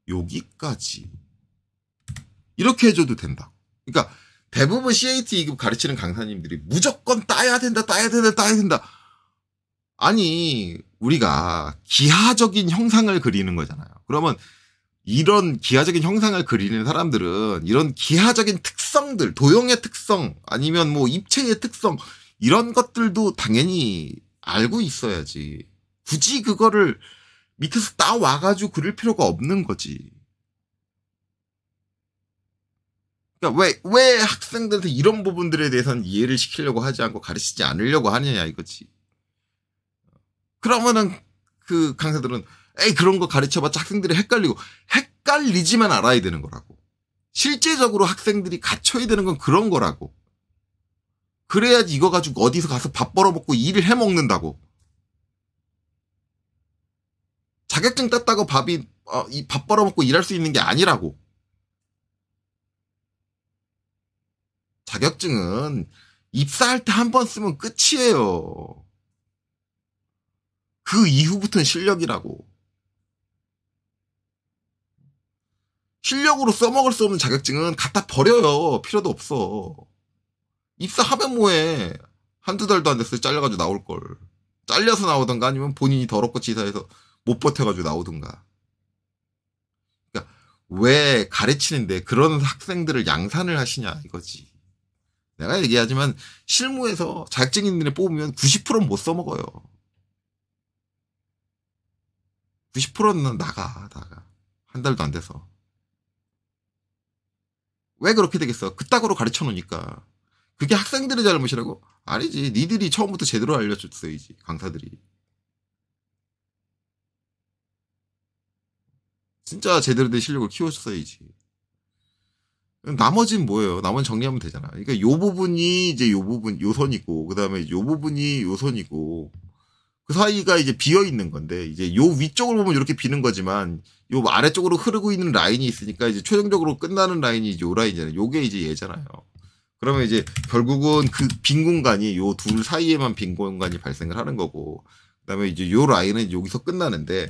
A: 여기까지. 이렇게 해줘도 된다. 그러니까, 대부분 CAT 2급 가르치는 강사님들이 무조건 따야 된다. 아니, 우리가 기하적인 형상을 그리는 거잖아요. 그러면 이런 기하적인 형상을 그리는 사람들은 이런 기하적인 특성들, 도형의 특성, 아니면 뭐 입체의 특성, 이런 것들도 당연히 알고 있어야지. 굳이 그거를 밑에서 따와가지고 그릴 필요가 없는 거지. 그러니까 왜 학생들한테 이런 부분들에 대해서는 이해를 시키려고 하지 않고 가르치지 않으려고 하느냐 이거지. 그러면은 그 강사들은 에이 그런 거 가르쳐봤자 학생들이 헷갈리지만 알아야 되는 거라고. 실제적으로 학생들이 갖춰야 되는 건 그런 거라고. 그래야지 이거 가지고 어디서 가서 밥 벌어먹고 일을 해먹는다고. 자격증 땄다고 밥 벌어먹고 일할 수 있는 게 아니라고. 자격증은 입사할 때 한 번 쓰면 끝이에요. 그 이후부터는 실력이라고. 실력으로 써먹을 수 없는 자격증은 갖다 버려요. 필요도 없어. 입사하면 뭐해. 한두 달도 안 됐어요. 잘려가지고 나올걸. 잘려서 나오던가 아니면 본인이 더럽고 치사해서 못 버텨가지고 나오던가. 그러니까 왜 가르치는데 그런 학생들을 양산을 하시냐 이거지. 내가 얘기하지만 실무에서 자격증 있는 애 뽑으면 90%는 못 써먹어요. 90%는 나가. 한 달도 안 돼서. 왜 그렇게 되겠어? 그따구로 가르쳐 놓으니까. 그게 학생들의 잘못이라고? 아니지. 니들이 처음부터 제대로 알려줬어야지. 강사들이. 진짜 제대로 된 실력을 키워줬어야지. 나머지는 뭐예요? 나머지 정리하면 되잖아. 그러니까 요 부분이 이제 요선이고, 그 다음에 요 부분이 요선이고, 그 사이가 이제 비어 있는 건데, 이제 요 위쪽을 보면 이렇게 비는 거지만, 요 아래쪽으로 흐르고 있는 라인이 있으니까 이제 최종적으로 끝나는 라인이 이제 요 라인이잖아요. 요게 이제 얘잖아요. 그러면 이제 결국은 그 빈 공간이 요 둘 사이에만 빈 공간이 발생을 하는 거고, 그 다음에 이제 요 라인은 여기서 끝나는데,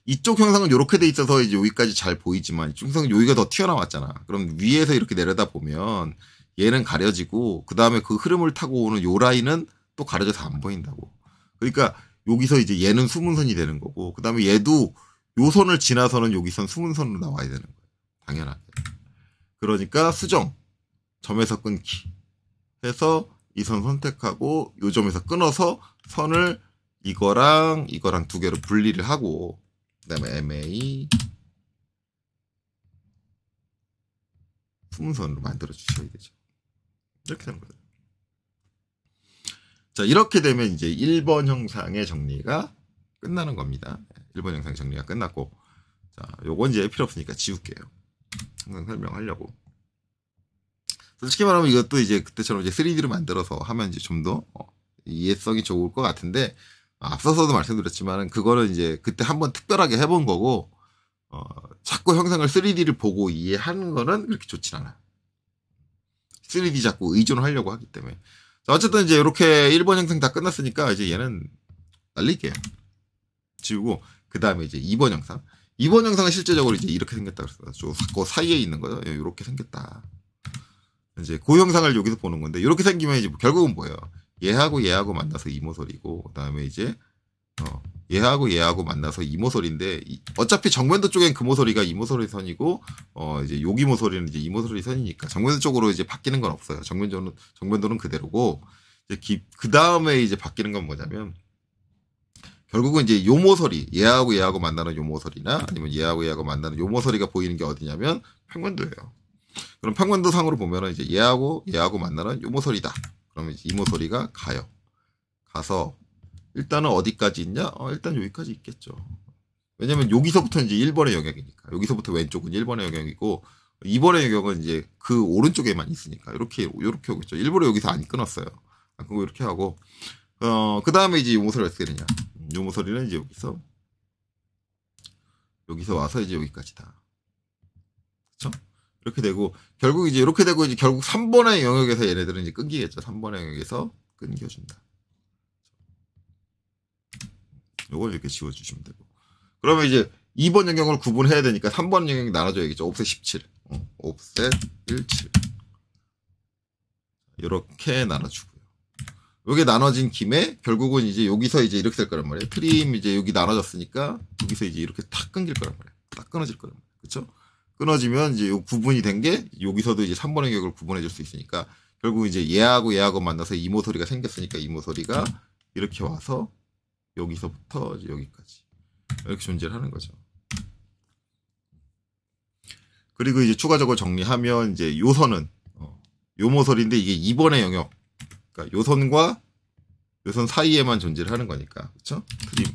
A: 이쪽 형상은 이렇게 돼 있어서 이제 여기까지 잘 보이지만 이쪽 형상은 여기가 더 튀어나왔잖아. 그럼 위에서 이렇게 내려다 보면 얘는 가려지고 그 다음에 그 흐름을 타고 오는 요 라인은 또 가려져서 안 보인다고. 그러니까 여기서 이제 얘는 숨은선이 되는 거고 그 다음에 얘도 요 선을 지나서는 여기선 숨은선으로 나와야 되는 거예요. 당연하게. 그러니까 수정, 점에서 끊기 해서 이 선 선택하고 요 점에서 끊어서 선을 이거랑 두 개로 분리를 하고 그 다음에 MA 숨은선으로 만들어 주셔야 되죠. 이렇게 되는 거예요. 자, 이렇게 되면 이제 1번 형상의 정리가 끝나는 겁니다. 1번 형상 정리가 끝났고, 자, 요건 이제 필요 없으니까 지울게요. 항상 설명하려고. 솔직히 말하면 이것도 이제 그때처럼 이제 3D로 만들어서 하면 이제 좀 더 이해성이 좋을 것 같은데, 앞서서도 말씀드렸지만 그거는 이제 그때 한번 특별하게 해본 거고 자꾸 형상을 3D를 보고 이해하는 거는 그렇게 좋진 않아요. 3D 자꾸 의존하려고 하기 때문에. 자, 어쨌든 이제 이렇게 1번 형상 다 끝났으니까 이제 얘는 날릴게요. 지우고 그 다음에 이제 2번 형상. 2번 형상은 실제적으로 이제 이렇게 생겼다 그랬어요. 그 사이에 있는 거요. 이렇게 생겼다. 이제 그 형상을 여기서 보는 건데 이렇게 생기면 이제 결국은 뭐예요? 얘하고 만나서 이모설이고 그다음에 이제 얘하고 만나서 이모설인데 어차피 정면도 쪽엔 금오설이가 이모설의 선이고 이제 요기모설이는 이제 이모설의 선이니까 정면도 쪽으로 이제 바뀌는 건 없어요. 정면도는 그대로고 이제 그다음에 이제 바뀌는 건 뭐냐면 결국은 이제 요모설이 얘하고 만나는 요모설이나 아니면 얘하고 만나는 요모설이가 보이는 게 어디냐면 평면도예요. 그럼 평면도 상으로 보면은 이제 얘하고 만나는 요모설이다. 그러면 이모소리가 가요. 가서 일단은 어디까지 있냐? 일단 여기까지 있겠죠. 왜냐면 여기서부터 이제 1번의 영역이니까. 여기서부터 왼쪽은 1번의 영역이고 2번의 영역은 이제 그 오른쪽에만 있으니까 이렇게 오겠죠. 일부러 여기서 안 끊었어요. 그거 이렇게 하고 그 다음에 이제 요모소리가 어떻게 되냐? 요모소리는 이제 여기서 와서 이제 여기까지다. 그렇죠? 이렇게 되고 결국 이제 이렇게 되고 이제 결국 3번의 영역에서 얘네들은 이제 끊기겠죠. 3번의 영역에서 끊겨준다. 요걸 이렇게 지워주시면 되고. 그러면 이제 2번 영역을 구분해야 되니까 3번 영역이 나눠줘야겠죠. 옵셋 17, 옵셋 17 이렇게 나눠주고요. 요게 나눠진 김에 결국은 이제 여기서 이제 이렇게 될 거란 말이에요. 트림 이제 여기 나눠졌으니까 여기서 이제 이렇게 탁 끊길 거란 말이에요. 딱 끊어질 거란 말이에요. 그렇죠? 끊어지면 이제 요 구분이 된 게 여기서도 이제 3번의 영역을 구분해 줄 수 있으니까 결국 이제 얘하고 만나서 이모소리가 생겼으니까 이모소리가 이렇게 와서 여기서부터 여기까지 이렇게 존재를 하는 거죠. 그리고 이제 추가적으로 정리하면 이제 요선은 요모소리인데 이게 2번의 영역, 그러니까 요선과 요선 사이에만 존재를 하는 거니까, 그렇죠? 트림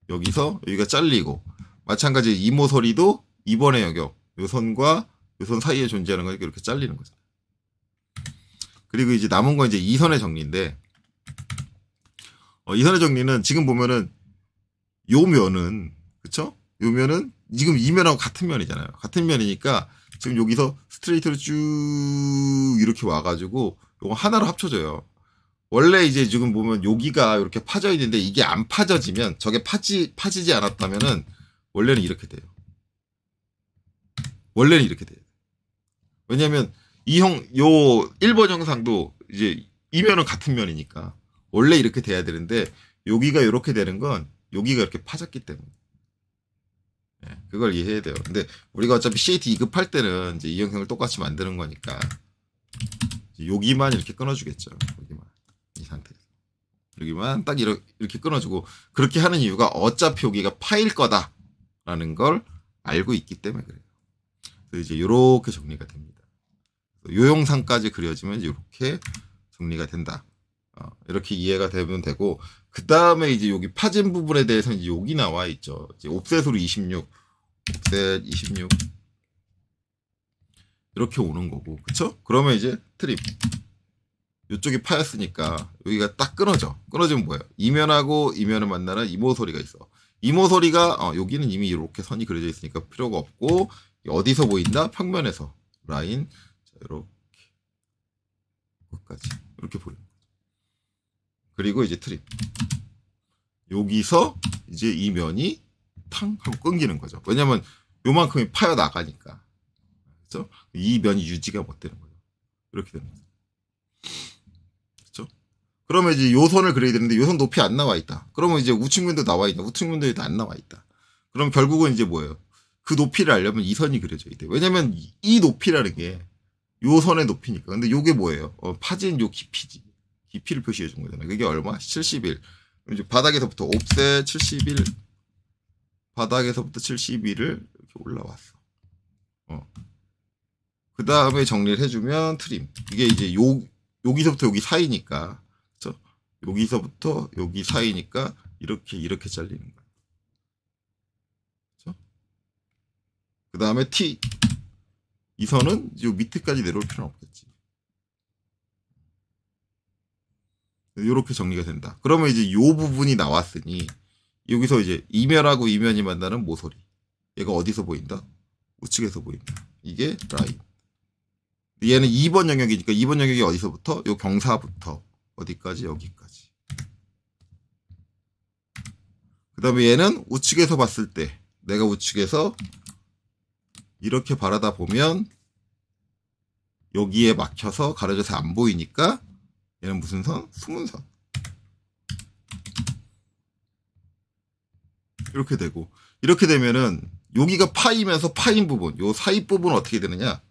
A: 여기서 여기가 잘리고, 마찬가지 이모소리도 2번의 영역, 요선과 요선 사이에 존재하는 거니까 이렇게 잘리는 거죠. 그리고 이제 남은 건 이제 이선의 정리인데, 이선의 정리는 지금 보면은 요 면은, 그쵸? 요 면은 지금 이 면하고 같은 면이잖아요. 같은 면이니까 지금 여기서 스트레이트로 쭉 이렇게 와가지고 요거 하나로 합쳐져요. 원래 이제 지금 보면 여기가 이렇게 파져 있는데 이게 안 파져지면, 저게 파지지 않았다면은 원래는 이렇게 돼요. 원래는 이렇게 돼요. 왜냐면 요 1번 영상도 이제 이 면은 같은 면이니까 원래 이렇게 돼야 되는데, 여기가 이렇게 되는 건 여기가 이렇게 파졌기 때문에. 네, 그걸 이해해야 돼요. 근데 우리가 어차피 CAT 2급 할 때는 이제 이 영상을 똑같이 만드는 거니까 여기만 이렇게 끊어주겠죠. 여기만. 이 상태에서. 여기만 딱 이렇게 끊어주고, 그렇게 하는 이유가 어차피 여기가 파일 거다라는 걸 알고 있기 때문에 그래요. 그래서 이제 이렇게 정리가 됩니다. 요 영상까지 그려지면 이렇게 정리가 된다. 이렇게 이해가 되면 되고, 그 다음에 이제 여기 파진 부분에 대해서는 이제 여기 나와 있죠. 이제 옵셋으로 26, 옵셋 26 이렇게 오는 거고, 그쵸? 그러면 이제 트림 이쪽이 파였으니까 여기가 딱 끊어져. 끊어지면 뭐예요? 이면하고 이면을 만나는 이모소리가 있어. 이모소리가 여기는 이미 이렇게 선이 그려져 있으니까 필요가 없고, 어디서 보인다? 평면에서 라인, 자, 이렇게 끝까지 이렇게 보이는 거죠. 그리고 이제 트림 여기서 이제 이 면이 탕 하고 끊기는 거죠. 왜냐면 요만큼이 파여 나가니까, 그렇죠? 이 면이 유지가 못 되는 거죠. 이렇게 되는 거죠. 그렇죠? 그러면 이제 요 선을 그려야 되는데 요 선 높이 안 나와 있다. 그러면 이제 우측면도 나와 있다. 우측면도 안 나와 있다. 그럼 결국은 이제 뭐예요? 그 높이를 알려면 이 선이 그려져야 돼요. 왜냐면 이 높이라는 게 요 선의 높이니까. 근데 요게 뭐예요? 파진 요 깊이지. 깊이를 표시해 준 거잖아요. 그게 얼마? 71. 이제 바닥에서부터 옵셋 71, 바닥에서부터 71을 이렇게 올라왔어. 그 다음에 정리를 해주면 트림. 이게 이제 여기서부터 여기 사이니까, 그쵸? 여기서부터 여기 사이니까 이렇게 잘리는 거야. 그쵸? 그 다음에 T. 이 선은 요 밑에까지 내려올 필요는 없겠지. 이렇게 정리가 된다. 그러면 이제 요 부분이 나왔으니 여기서 이제 이면하고 이면이 만나는 모서리. 얘가 어디서 보인다? 우측에서 보인다. 이게 라인. 얘는 2번 영역이니까 2번 영역이 어디서부터? 요 경사부터 어디까지? 여기까지. 그 다음에 얘는 우측에서 봤을 때, 내가 우측에서 이렇게 바라다 보면 여기에 막혀서 가려져서 안 보이니까 얘는 무슨 선? 숨은 선. 이렇게 되고, 이렇게 되면은 여기가 파이면서 파인 부분, 요 사이 부분은 어떻게 되느냐?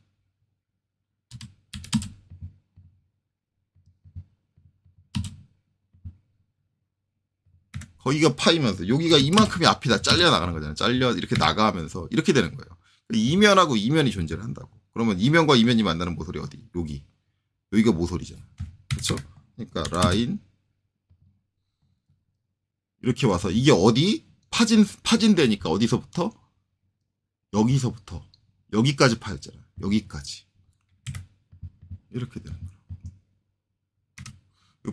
A: 거기가 파이면서 여기가 이만큼이 앞이 다 잘려 나가는 거잖아요. 잘려 이렇게 나가면서 이렇게 되는 거예요. 이면하고 이면이 존재를 한다고. 그러면 이면과 이면이 만나는 모서리 어디? 여기가 모서리잖아. 그렇죠? 그러니까 라인 이렇게 와서 이게 어디? 파진되니까 어디서부터? 여기서부터 여기까지 파였잖아. 여기까지. 이렇게 되는 거야.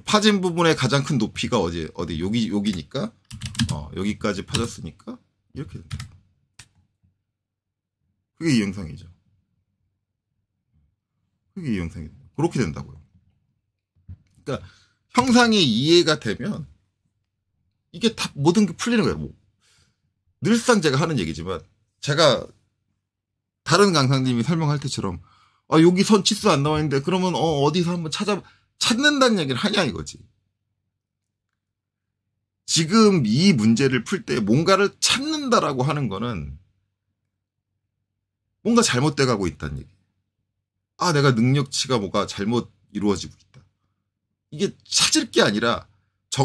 A: 파진 부분의 가장 큰 높이가 어디? 여기니까 여기까지 파졌으니까 이렇게 된다. 그게 이 영상이죠. 그게 이 영상이죠. 그렇게 된다고요. 그러니까 형상이 이해가 되면 이게 다 모든 게 풀리는 거예요. 늘상 제가 하는 얘기지만, 제가 다른 강사님이 설명할 때처럼 여기 선 치수 안 나와 있는데 그러면 어디서 한번 찾는다는 얘기를 하냐 이거지. 지금 이 문제를 풀 때 뭔가를 찾는다라고 하는 거는 뭔가 잘못돼 가고 있다는 얘기. 내가 능력치가 뭐가 잘못 이루어지고 있다. 이게 찾을 게 아니라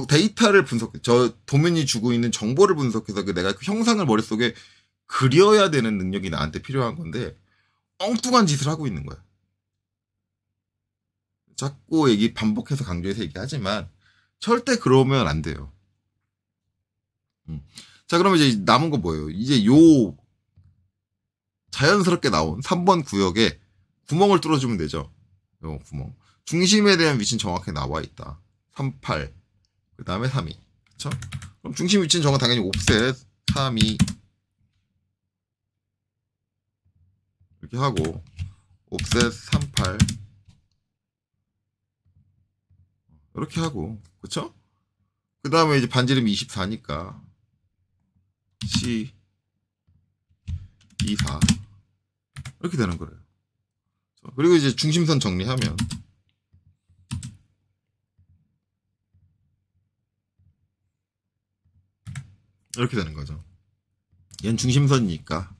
A: 데이터를 저 도면이 주고 있는 정보를 분석해서 내가 그 형상을 머릿속에 그려야 되는 능력이 나한테 필요한 건데 엉뚱한 짓을 하고 있는 거야. 자꾸 반복해서 강조해서 얘기하지만 절대 그러면 안 돼요. 자, 그러면 이제 남은 거 뭐예요? 이제 요 자연스럽게 나온 3번 구역에 구멍을 뚫어주면 되죠. 요 구멍. 중심에 대한 위치는 정확하게 나와 있다. 38. 그 다음에 32. 그쵸? 그럼 중심 위치는 정확 당연히 옵셋 32. 이렇게 하고, 옵셋 38. 이렇게 하고, 그쵸? 그 다음에 이제 반지름이 24니까, C 24. 이렇게 되는 거예요. 그리고 이제 중심선 정리하면, 이렇게 되는 거죠. 얘는 중심선이니까.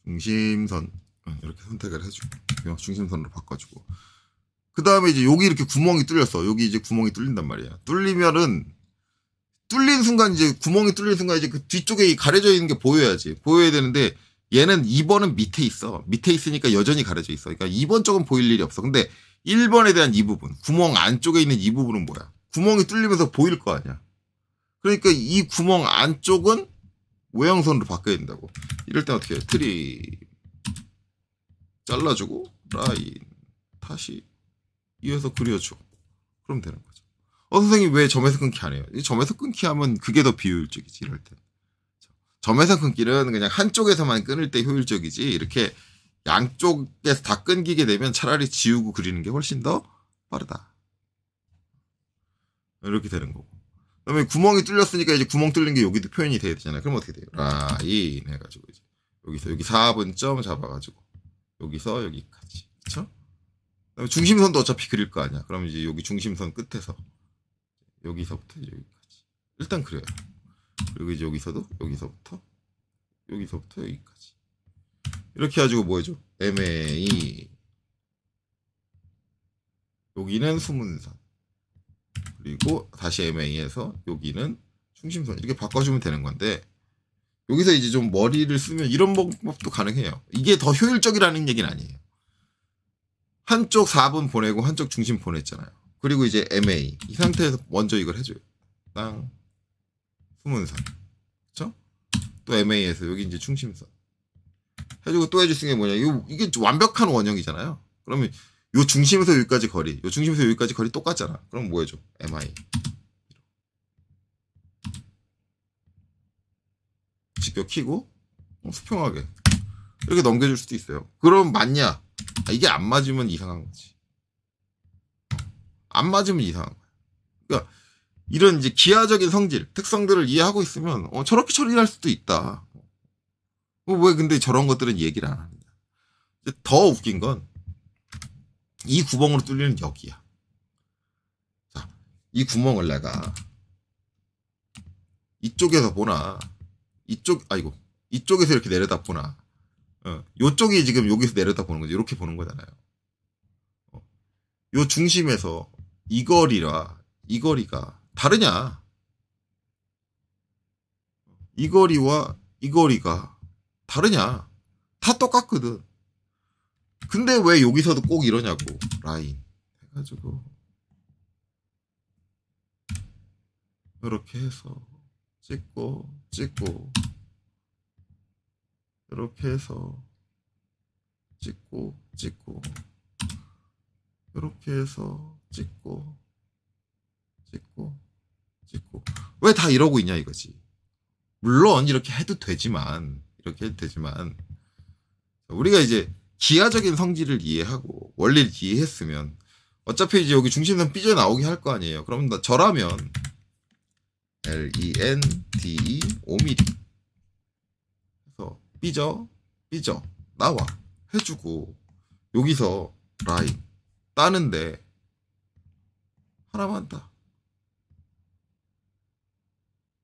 A: 중심선. 이렇게 선택을 해주고. 중심선으로 바꿔주고. 그 다음에 이제 여기 이렇게 구멍이 뚫렸어. 여기 이제 구멍이 뚫린단 말이야. 뚫린 순간 이제 구멍이 뚫린 순간 이제 그 뒤쪽에 가려져 있는 게 보여야지. 보여야 되는데 얘는 2번은 밑에 있어. 밑에 있으니까 여전히 가려져 있어. 그러니까 2번 쪽은 보일 일이 없어. 근데 1번에 대한 이 부분, 구멍 안쪽에 있는 이 부분은 뭐야? 구멍이 뚫리면서 보일 거 아니야. 그러니까 이 구멍 안쪽은 외형선으로 바뀌어야 된다고. 이럴 때 어떻게 해? 트림 잘라주고 라인 다시 이어서 그려줘. 그럼 되는 거죠. 선생님 왜 점에서 끊기 안 해요? 점에서 끊기 하면 그게 더 비효율적이지. 이럴 때. 점에서 끊기는 그냥 한쪽에서만 끊을 때 효율적이지. 이렇게 양쪽에서 다 끊기게 되면 차라리 지우고 그리는 게 훨씬 더 빠르다. 이렇게 되는 거고. 그다음에 구멍이 뚫렸으니까 이제 구멍 뚫린 게 여기도 표현이 돼야 되잖아요. 그럼 어떻게 돼요? 라인 해가지고 이제 여기서 여기 4분점 잡아가지고 여기서 여기까지. 그렇죠? 그다음에 중심선도 어차피 그릴 거 아니야. 그럼 이제 여기 중심선 끝에서 여기서부터 여기까지 일단 그려요. 그리고 이제 여기서부터 여기까지 이렇게 해가지고 뭐 해줘? MA 여기는 수문선 그리고 다시 MA에서 여기는 중심선 이렇게 바꿔주면 되는 건데 여기서 이제 좀 머리를 쓰면 이런 방법도 가능해요. 이게 더 효율적이라는 얘기는 아니에요. 한쪽 4분 보내고 한쪽 중심 보냈잖아요. 그리고 이제 MA 이 상태에서 먼저 이걸 해줘요. 땅 수문선 그쵸? 또 MA에서 여기 이제 중심선 해주고 또 해줄 수 있는 게 뭐냐? 이게 완벽한 원형이잖아요. 그러면 요 중심에서 여기까지 거리, 요 중심에서 여기까지 거리 똑같잖아. 그럼 뭐 해줘? MI. 직접 키고 수평하게 이렇게 넘겨줄 수도 있어요. 그럼 맞냐? 이게 안 맞으면 이상한 거지. 안 맞으면 이상한 거야. 그러니까 이런 이제 기하적인 성질, 특성들을 이해하고 있으면 저렇게 처리할 수도 있다. 왜 근데 저런 것들은 얘기를 안 하느냐. 더 웃긴 건 이 구멍으로 뚫리는 여기야. 자, 이 구멍을 내가 이쪽에서 보나 이쪽에서 이렇게 내려다 보나 요쪽이 지금 여기서 내려다 보는 거지. 이렇게 보는 거잖아요. 요 중심에서 이 거리가 다르냐? 이 거리와 이 거리가 다르냐? 다 똑같거든. 근데 왜 여기서도 꼭 이러냐고. 라인 해가지고 이렇게 해서 찍고 이렇게 해서 찍고 이렇게 해서 찍고 왜 다 이러고 있냐 이거지. 물론 이렇게 해도 되지만 우리가 이제 기하적인 성질을 이해하고 원리를 이해했으면 어차피 이제 여기 중심선 삐져나오게 할 거 아니에요. 그럼 저라면 LEND 5mm 그래서 삐져 나와 해주고 여기서 라인 따는데 하나만 따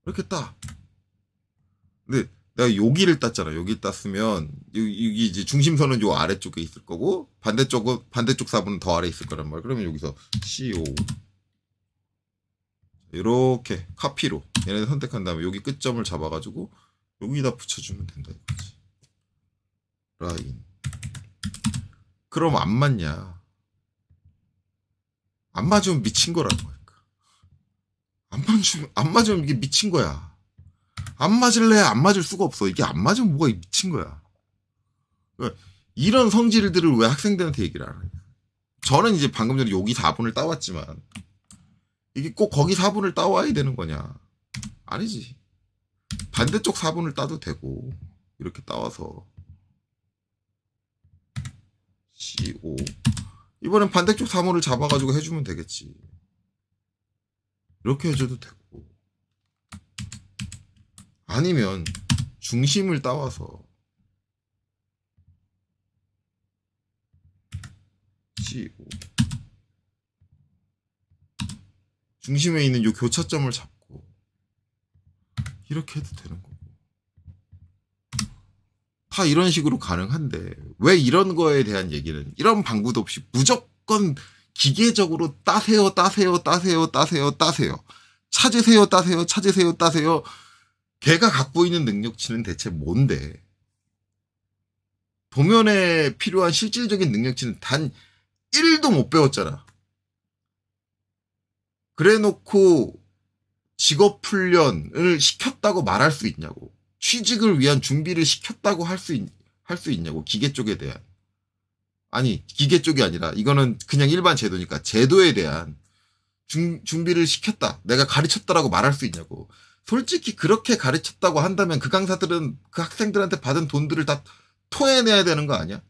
A: 이렇게 따. 근데 내가 여기를 땄잖아. 여기 땄으면 여기 이제 중심선은 요 아래쪽에 있을 거고 반대쪽 사분은 더 아래에 있을 거란 말이야. 그러면 여기서 CO 이렇게 카피로 얘네들 선택한 다음에 여기 끝점을 잡아가지고 여기다 붙여주면 된다 이거지. 라인. 그럼 안 맞냐? 안 맞으면 미친 거라는 거니까. 안 맞으면 이게 미친 거야. 안 맞을래? 안 맞을 수가 없어. 이게 안 맞으면 뭐가 미친 거야. 이런 성질들을 왜 학생들한테 얘기를 안 하냐. 저는 이제 방금 전에 여기 4분을 따왔지만 이게 꼭 거기 4분을 따와야 되는 거냐. 아니지. 반대쪽 4분을 따도 되고 이렇게 따와서 CO 이번엔 반대쪽 4분을 잡아가지고 해주면 되겠지. 이렇게 해줘도 되고 아니면 중심을 따와서 CO 중심에 있는 요 교차점을 잡고 이렇게 해도 되는 거고 다 이런 식으로 가능한데 왜 이런 거에 대한 얘기는 이런 방구도 없이 무조건 기계적으로 따세요 찾으세요 걔가 갖고 있는 능력치는 대체 뭔데 도면에 필요한 실질적인 능력치는 단 1도 못 배웠잖아. 그래놓고 직업훈련을 시켰다고 말할 수 있냐고. 취직을 위한 준비를 시켰다고 할 수 있냐고. 기계 쪽에 대한. 아니 기계 쪽이 아니라 이거는 그냥 일반 제도니까 제도에 대한 준비를 시켰다. 내가 가르쳤다라고 말할 수 있냐고. 솔직히 그렇게 가르쳤다고 한다면 그 강사들은 그 학생들한테 받은 돈들을 다 토해내야 되는 거 아니야?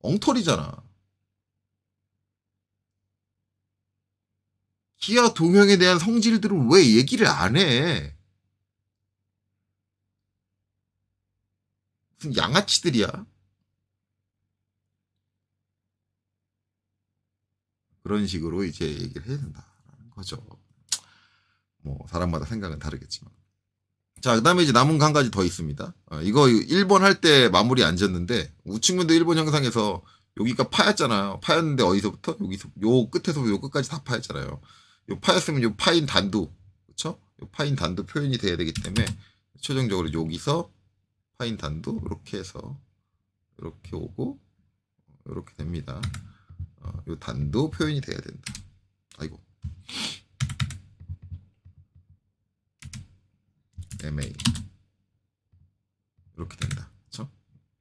A: 엉터리잖아. 기아 동형에 대한 성질들을 왜 얘기를 안 해? 무슨 양아치들이야? 그런 식으로 이제 얘기를 해야 된다는 거죠. 뭐 사람마다 생각은 다르겠지만. 자, 그 다음에 이제 남은 거 한 가지 더 있습니다. 이거 1번 할 때 마무리 안 졌는데 우측면도 1번 영상에서 여기가 파였잖아요. 파였는데 어디서부터? 여기서 요 끝에서 요 끝까지 다 파였잖아요. 요 파였으면 요 파인 단두, 그쵸? 요 파인 단두 표현이 돼야 되기 때문에 최종적으로 여기서 파인 단두 이렇게 해서 이렇게 오고 이렇게 됩니다. 요 단두 표현이 돼야 된다. 아이고. MA 이렇게 된다. 그쵸?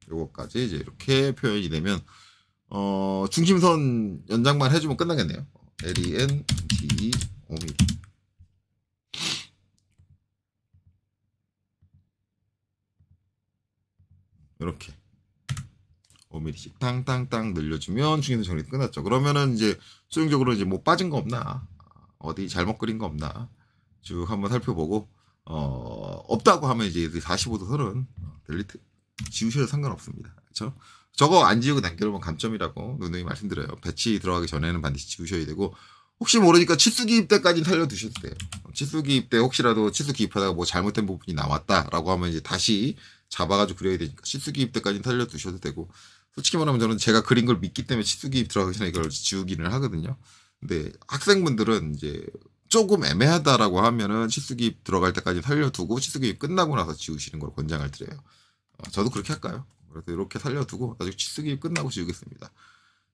A: 요거까지 이제 이렇게 표현이 되면 중심선 연장만 해주면 끝나겠네요. LEN D 5mm 이렇게 5mm씩 땅땅땅 늘려주면 중심선 정리 끝났죠. 그러면은 이제 수용적으로 이제 뭐 빠진 거 없나, 어디 잘못 그린 거 없나 쭉 한번 살펴보고 없다고 하면 이제 45도 선은 델리트 지우셔도 상관없습니다. 그렇죠? 저거 안 지우고 남겨놓으면 감점이라고 누누이 말씀드려요. 배치 들어가기 전에는 반드시 지우셔야 되고 혹시 모르니까 치수 기입 때까지 살려두셔도 돼요. 치수 기입 때 혹시라도 치수 기입하다가 뭐 잘못된 부분이 나왔다라고 하면 이제 다시 잡아가지고 그려야 되니까 치수 기입 때까지 살려두셔도 되고 솔직히 말하면 저는 제가 그린 걸 믿기 때문에 치수 기입 들어가기 전에 이걸 지우기는 하거든요. 근데 학생분들은 이제 조금 애매하다라고 하면은 치수기입 들어갈 때까지 살려두고 치수기입 끝나고 나서 지우시는 걸 권장을 드려요. 저도 그렇게 할까요? 그래서 이렇게 살려두고 나중에 치수기입 끝나고 지우겠습니다.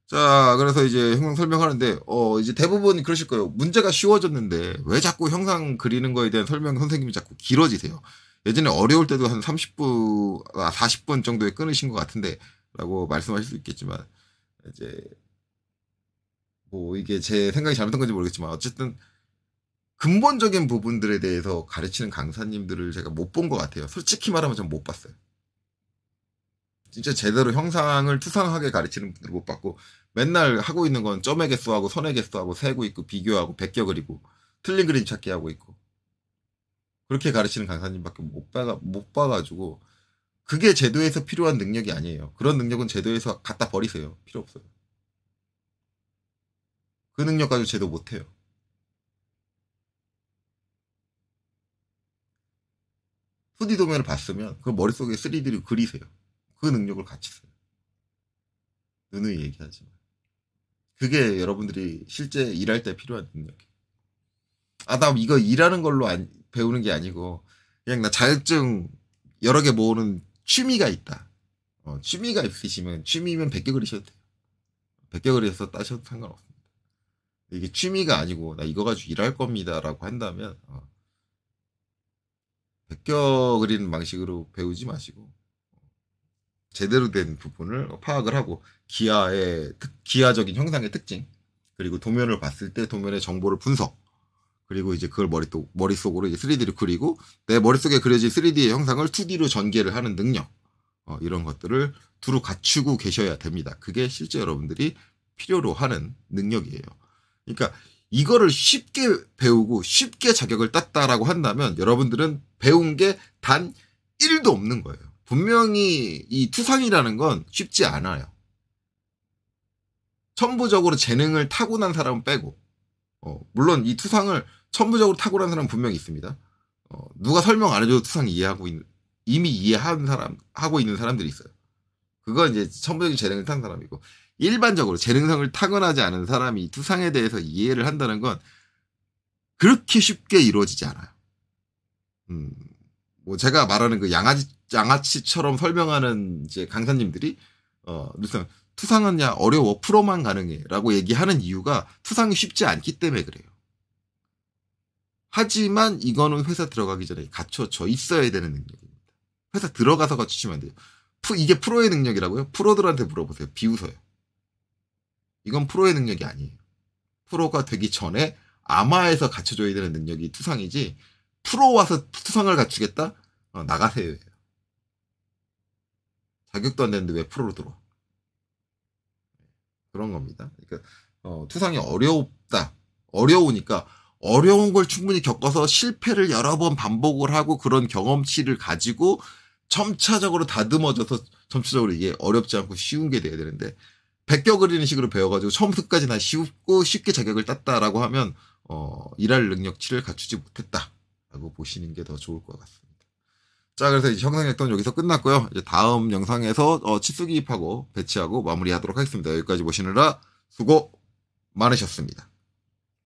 A: 자, 그래서 이제 형상 설명하는데 이제 대부분 그러실 거예요. 문제가 쉬워졌는데 왜 자꾸 형상 그리는 거에 대한 설명 선생님이 자꾸 길어지세요. 예전에 어려울 때도 한 30분, 40분 정도에 끊으신 것 같은데 라고 말씀하실 수 있겠지만 이제 뭐 이게 제 생각이 잘못된 건지 모르겠지만 어쨌든 근본적인 부분들에 대해서 가르치는 강사님들을 제가 못 본 것 같아요. 솔직히 말하면 전 못 봤어요. 진짜 제대로 형상을 투상하게 가르치는 분들을 못 봤고 맨날 하고 있는 건 점의 개수하고 선의 개수하고 세고 있고 비교하고 베껴 그리고 틀린 그림 찾기 하고 있고 그렇게 가르치는 강사님밖에 못 봐가지고 그게 제도에서 필요한 능력이 아니에요. 그런 능력은 제도에서 갖다 버리세요. 필요 없어요. 그 능력 가지고 제도 못해요. 2D 도면을 봤으면 그 머릿속에 3D를 그리세요. 그 능력을 같이 써요. 누누이 얘기하지만. 그게 여러분들이 실제 일할 때 필요한 능력이에요. 나 이거 일하는 걸로 배우는 게 아니고 그냥 나 자격증 여러 개 모으는 취미가 있다. 취미가 있으시면 취미면 100개 그리셔도 돼요. 100개 그려서 따셔도 상관없습니다. 이게 취미가 아니고 나 이거 가지고 일할 겁니다 라고 한다면 100개 그리는 방식으로 배우지 마시고 제대로 된 부분을 파악을 하고 기하적인 형상의 특징 그리고 도면을 봤을 때 도면의 정보를 분석 그리고 이제 그걸 머릿속으로 이제 3D를 그리고 내 머릿속에 그려진 3D의 형상을 2D로 전개를 하는 능력 이런 것들을 두루 갖추고 계셔야 됩니다. 그게 실제 여러분들이 필요로 하는 능력이에요. 그러니까 이거를 쉽게 배우고 쉽게 자격을 땄다라고 한다면 여러분들은 배운 게 단 1도 없는 거예요. 분명히 이 투상이라는 건 쉽지 않아요. 천부적으로 재능을 타고난 사람은 빼고 물론 이 투상을 천부적으로 타고난 사람은 분명히 있습니다. 누가 설명 안 해줘도 투상 이미 이해하고 있는 사람들이 있어요. 그건 이제 천부적인 재능을 탄 사람이고 일반적으로 재능성을 타고나지 않은 사람이 투상에 대해서 이해를 한다는 건 그렇게 쉽게 이루어지지 않아요. 뭐 제가 말하는 그 양아치처럼 설명하는 이제 강사님들이 무슨 투상은 야 어려워 프로만 가능해라고 얘기하는 이유가 투상이 쉽지 않기 때문에 그래요. 하지만 이거는 회사 들어가기 전에 갖춰져 있어야 되는 능력입니다. 회사 들어가서 갖추시면 안 돼요. 이게 프로의 능력이라고요? 프로들한테 물어보세요. 비웃어요. 이건 프로의 능력이 아니에요. 프로가 되기 전에 아마에서 갖춰줘야 되는 능력이 투상이지 프로 와서 투상을 갖추겠다? 나가세요. 자격도 안 되는데 왜 프로로 들어와? 그런 겁니다. 그러니까 투상이 어려우니까 어려운 걸 충분히 겪어서 실패를 여러 번 반복을 하고 그런 경험치를 가지고 점차적으로 다듬어져서 점차적으로 이게 어렵지 않고 쉬운 게 돼야 되는데 100개 그리는 식으로 배워가지고 처음부터까지 나 쉽게 자격을 땄다라고 하면 일할 능력치를 갖추지 못했다라고 보시는 게 더 좋을 것 같습니다. 자, 그래서 이제 형상액도는 여기서 끝났고요. 이제 다음 영상에서 치수 기입하고 배치하고 마무리하도록 하겠습니다. 여기까지 보시느라 수고 많으셨습니다.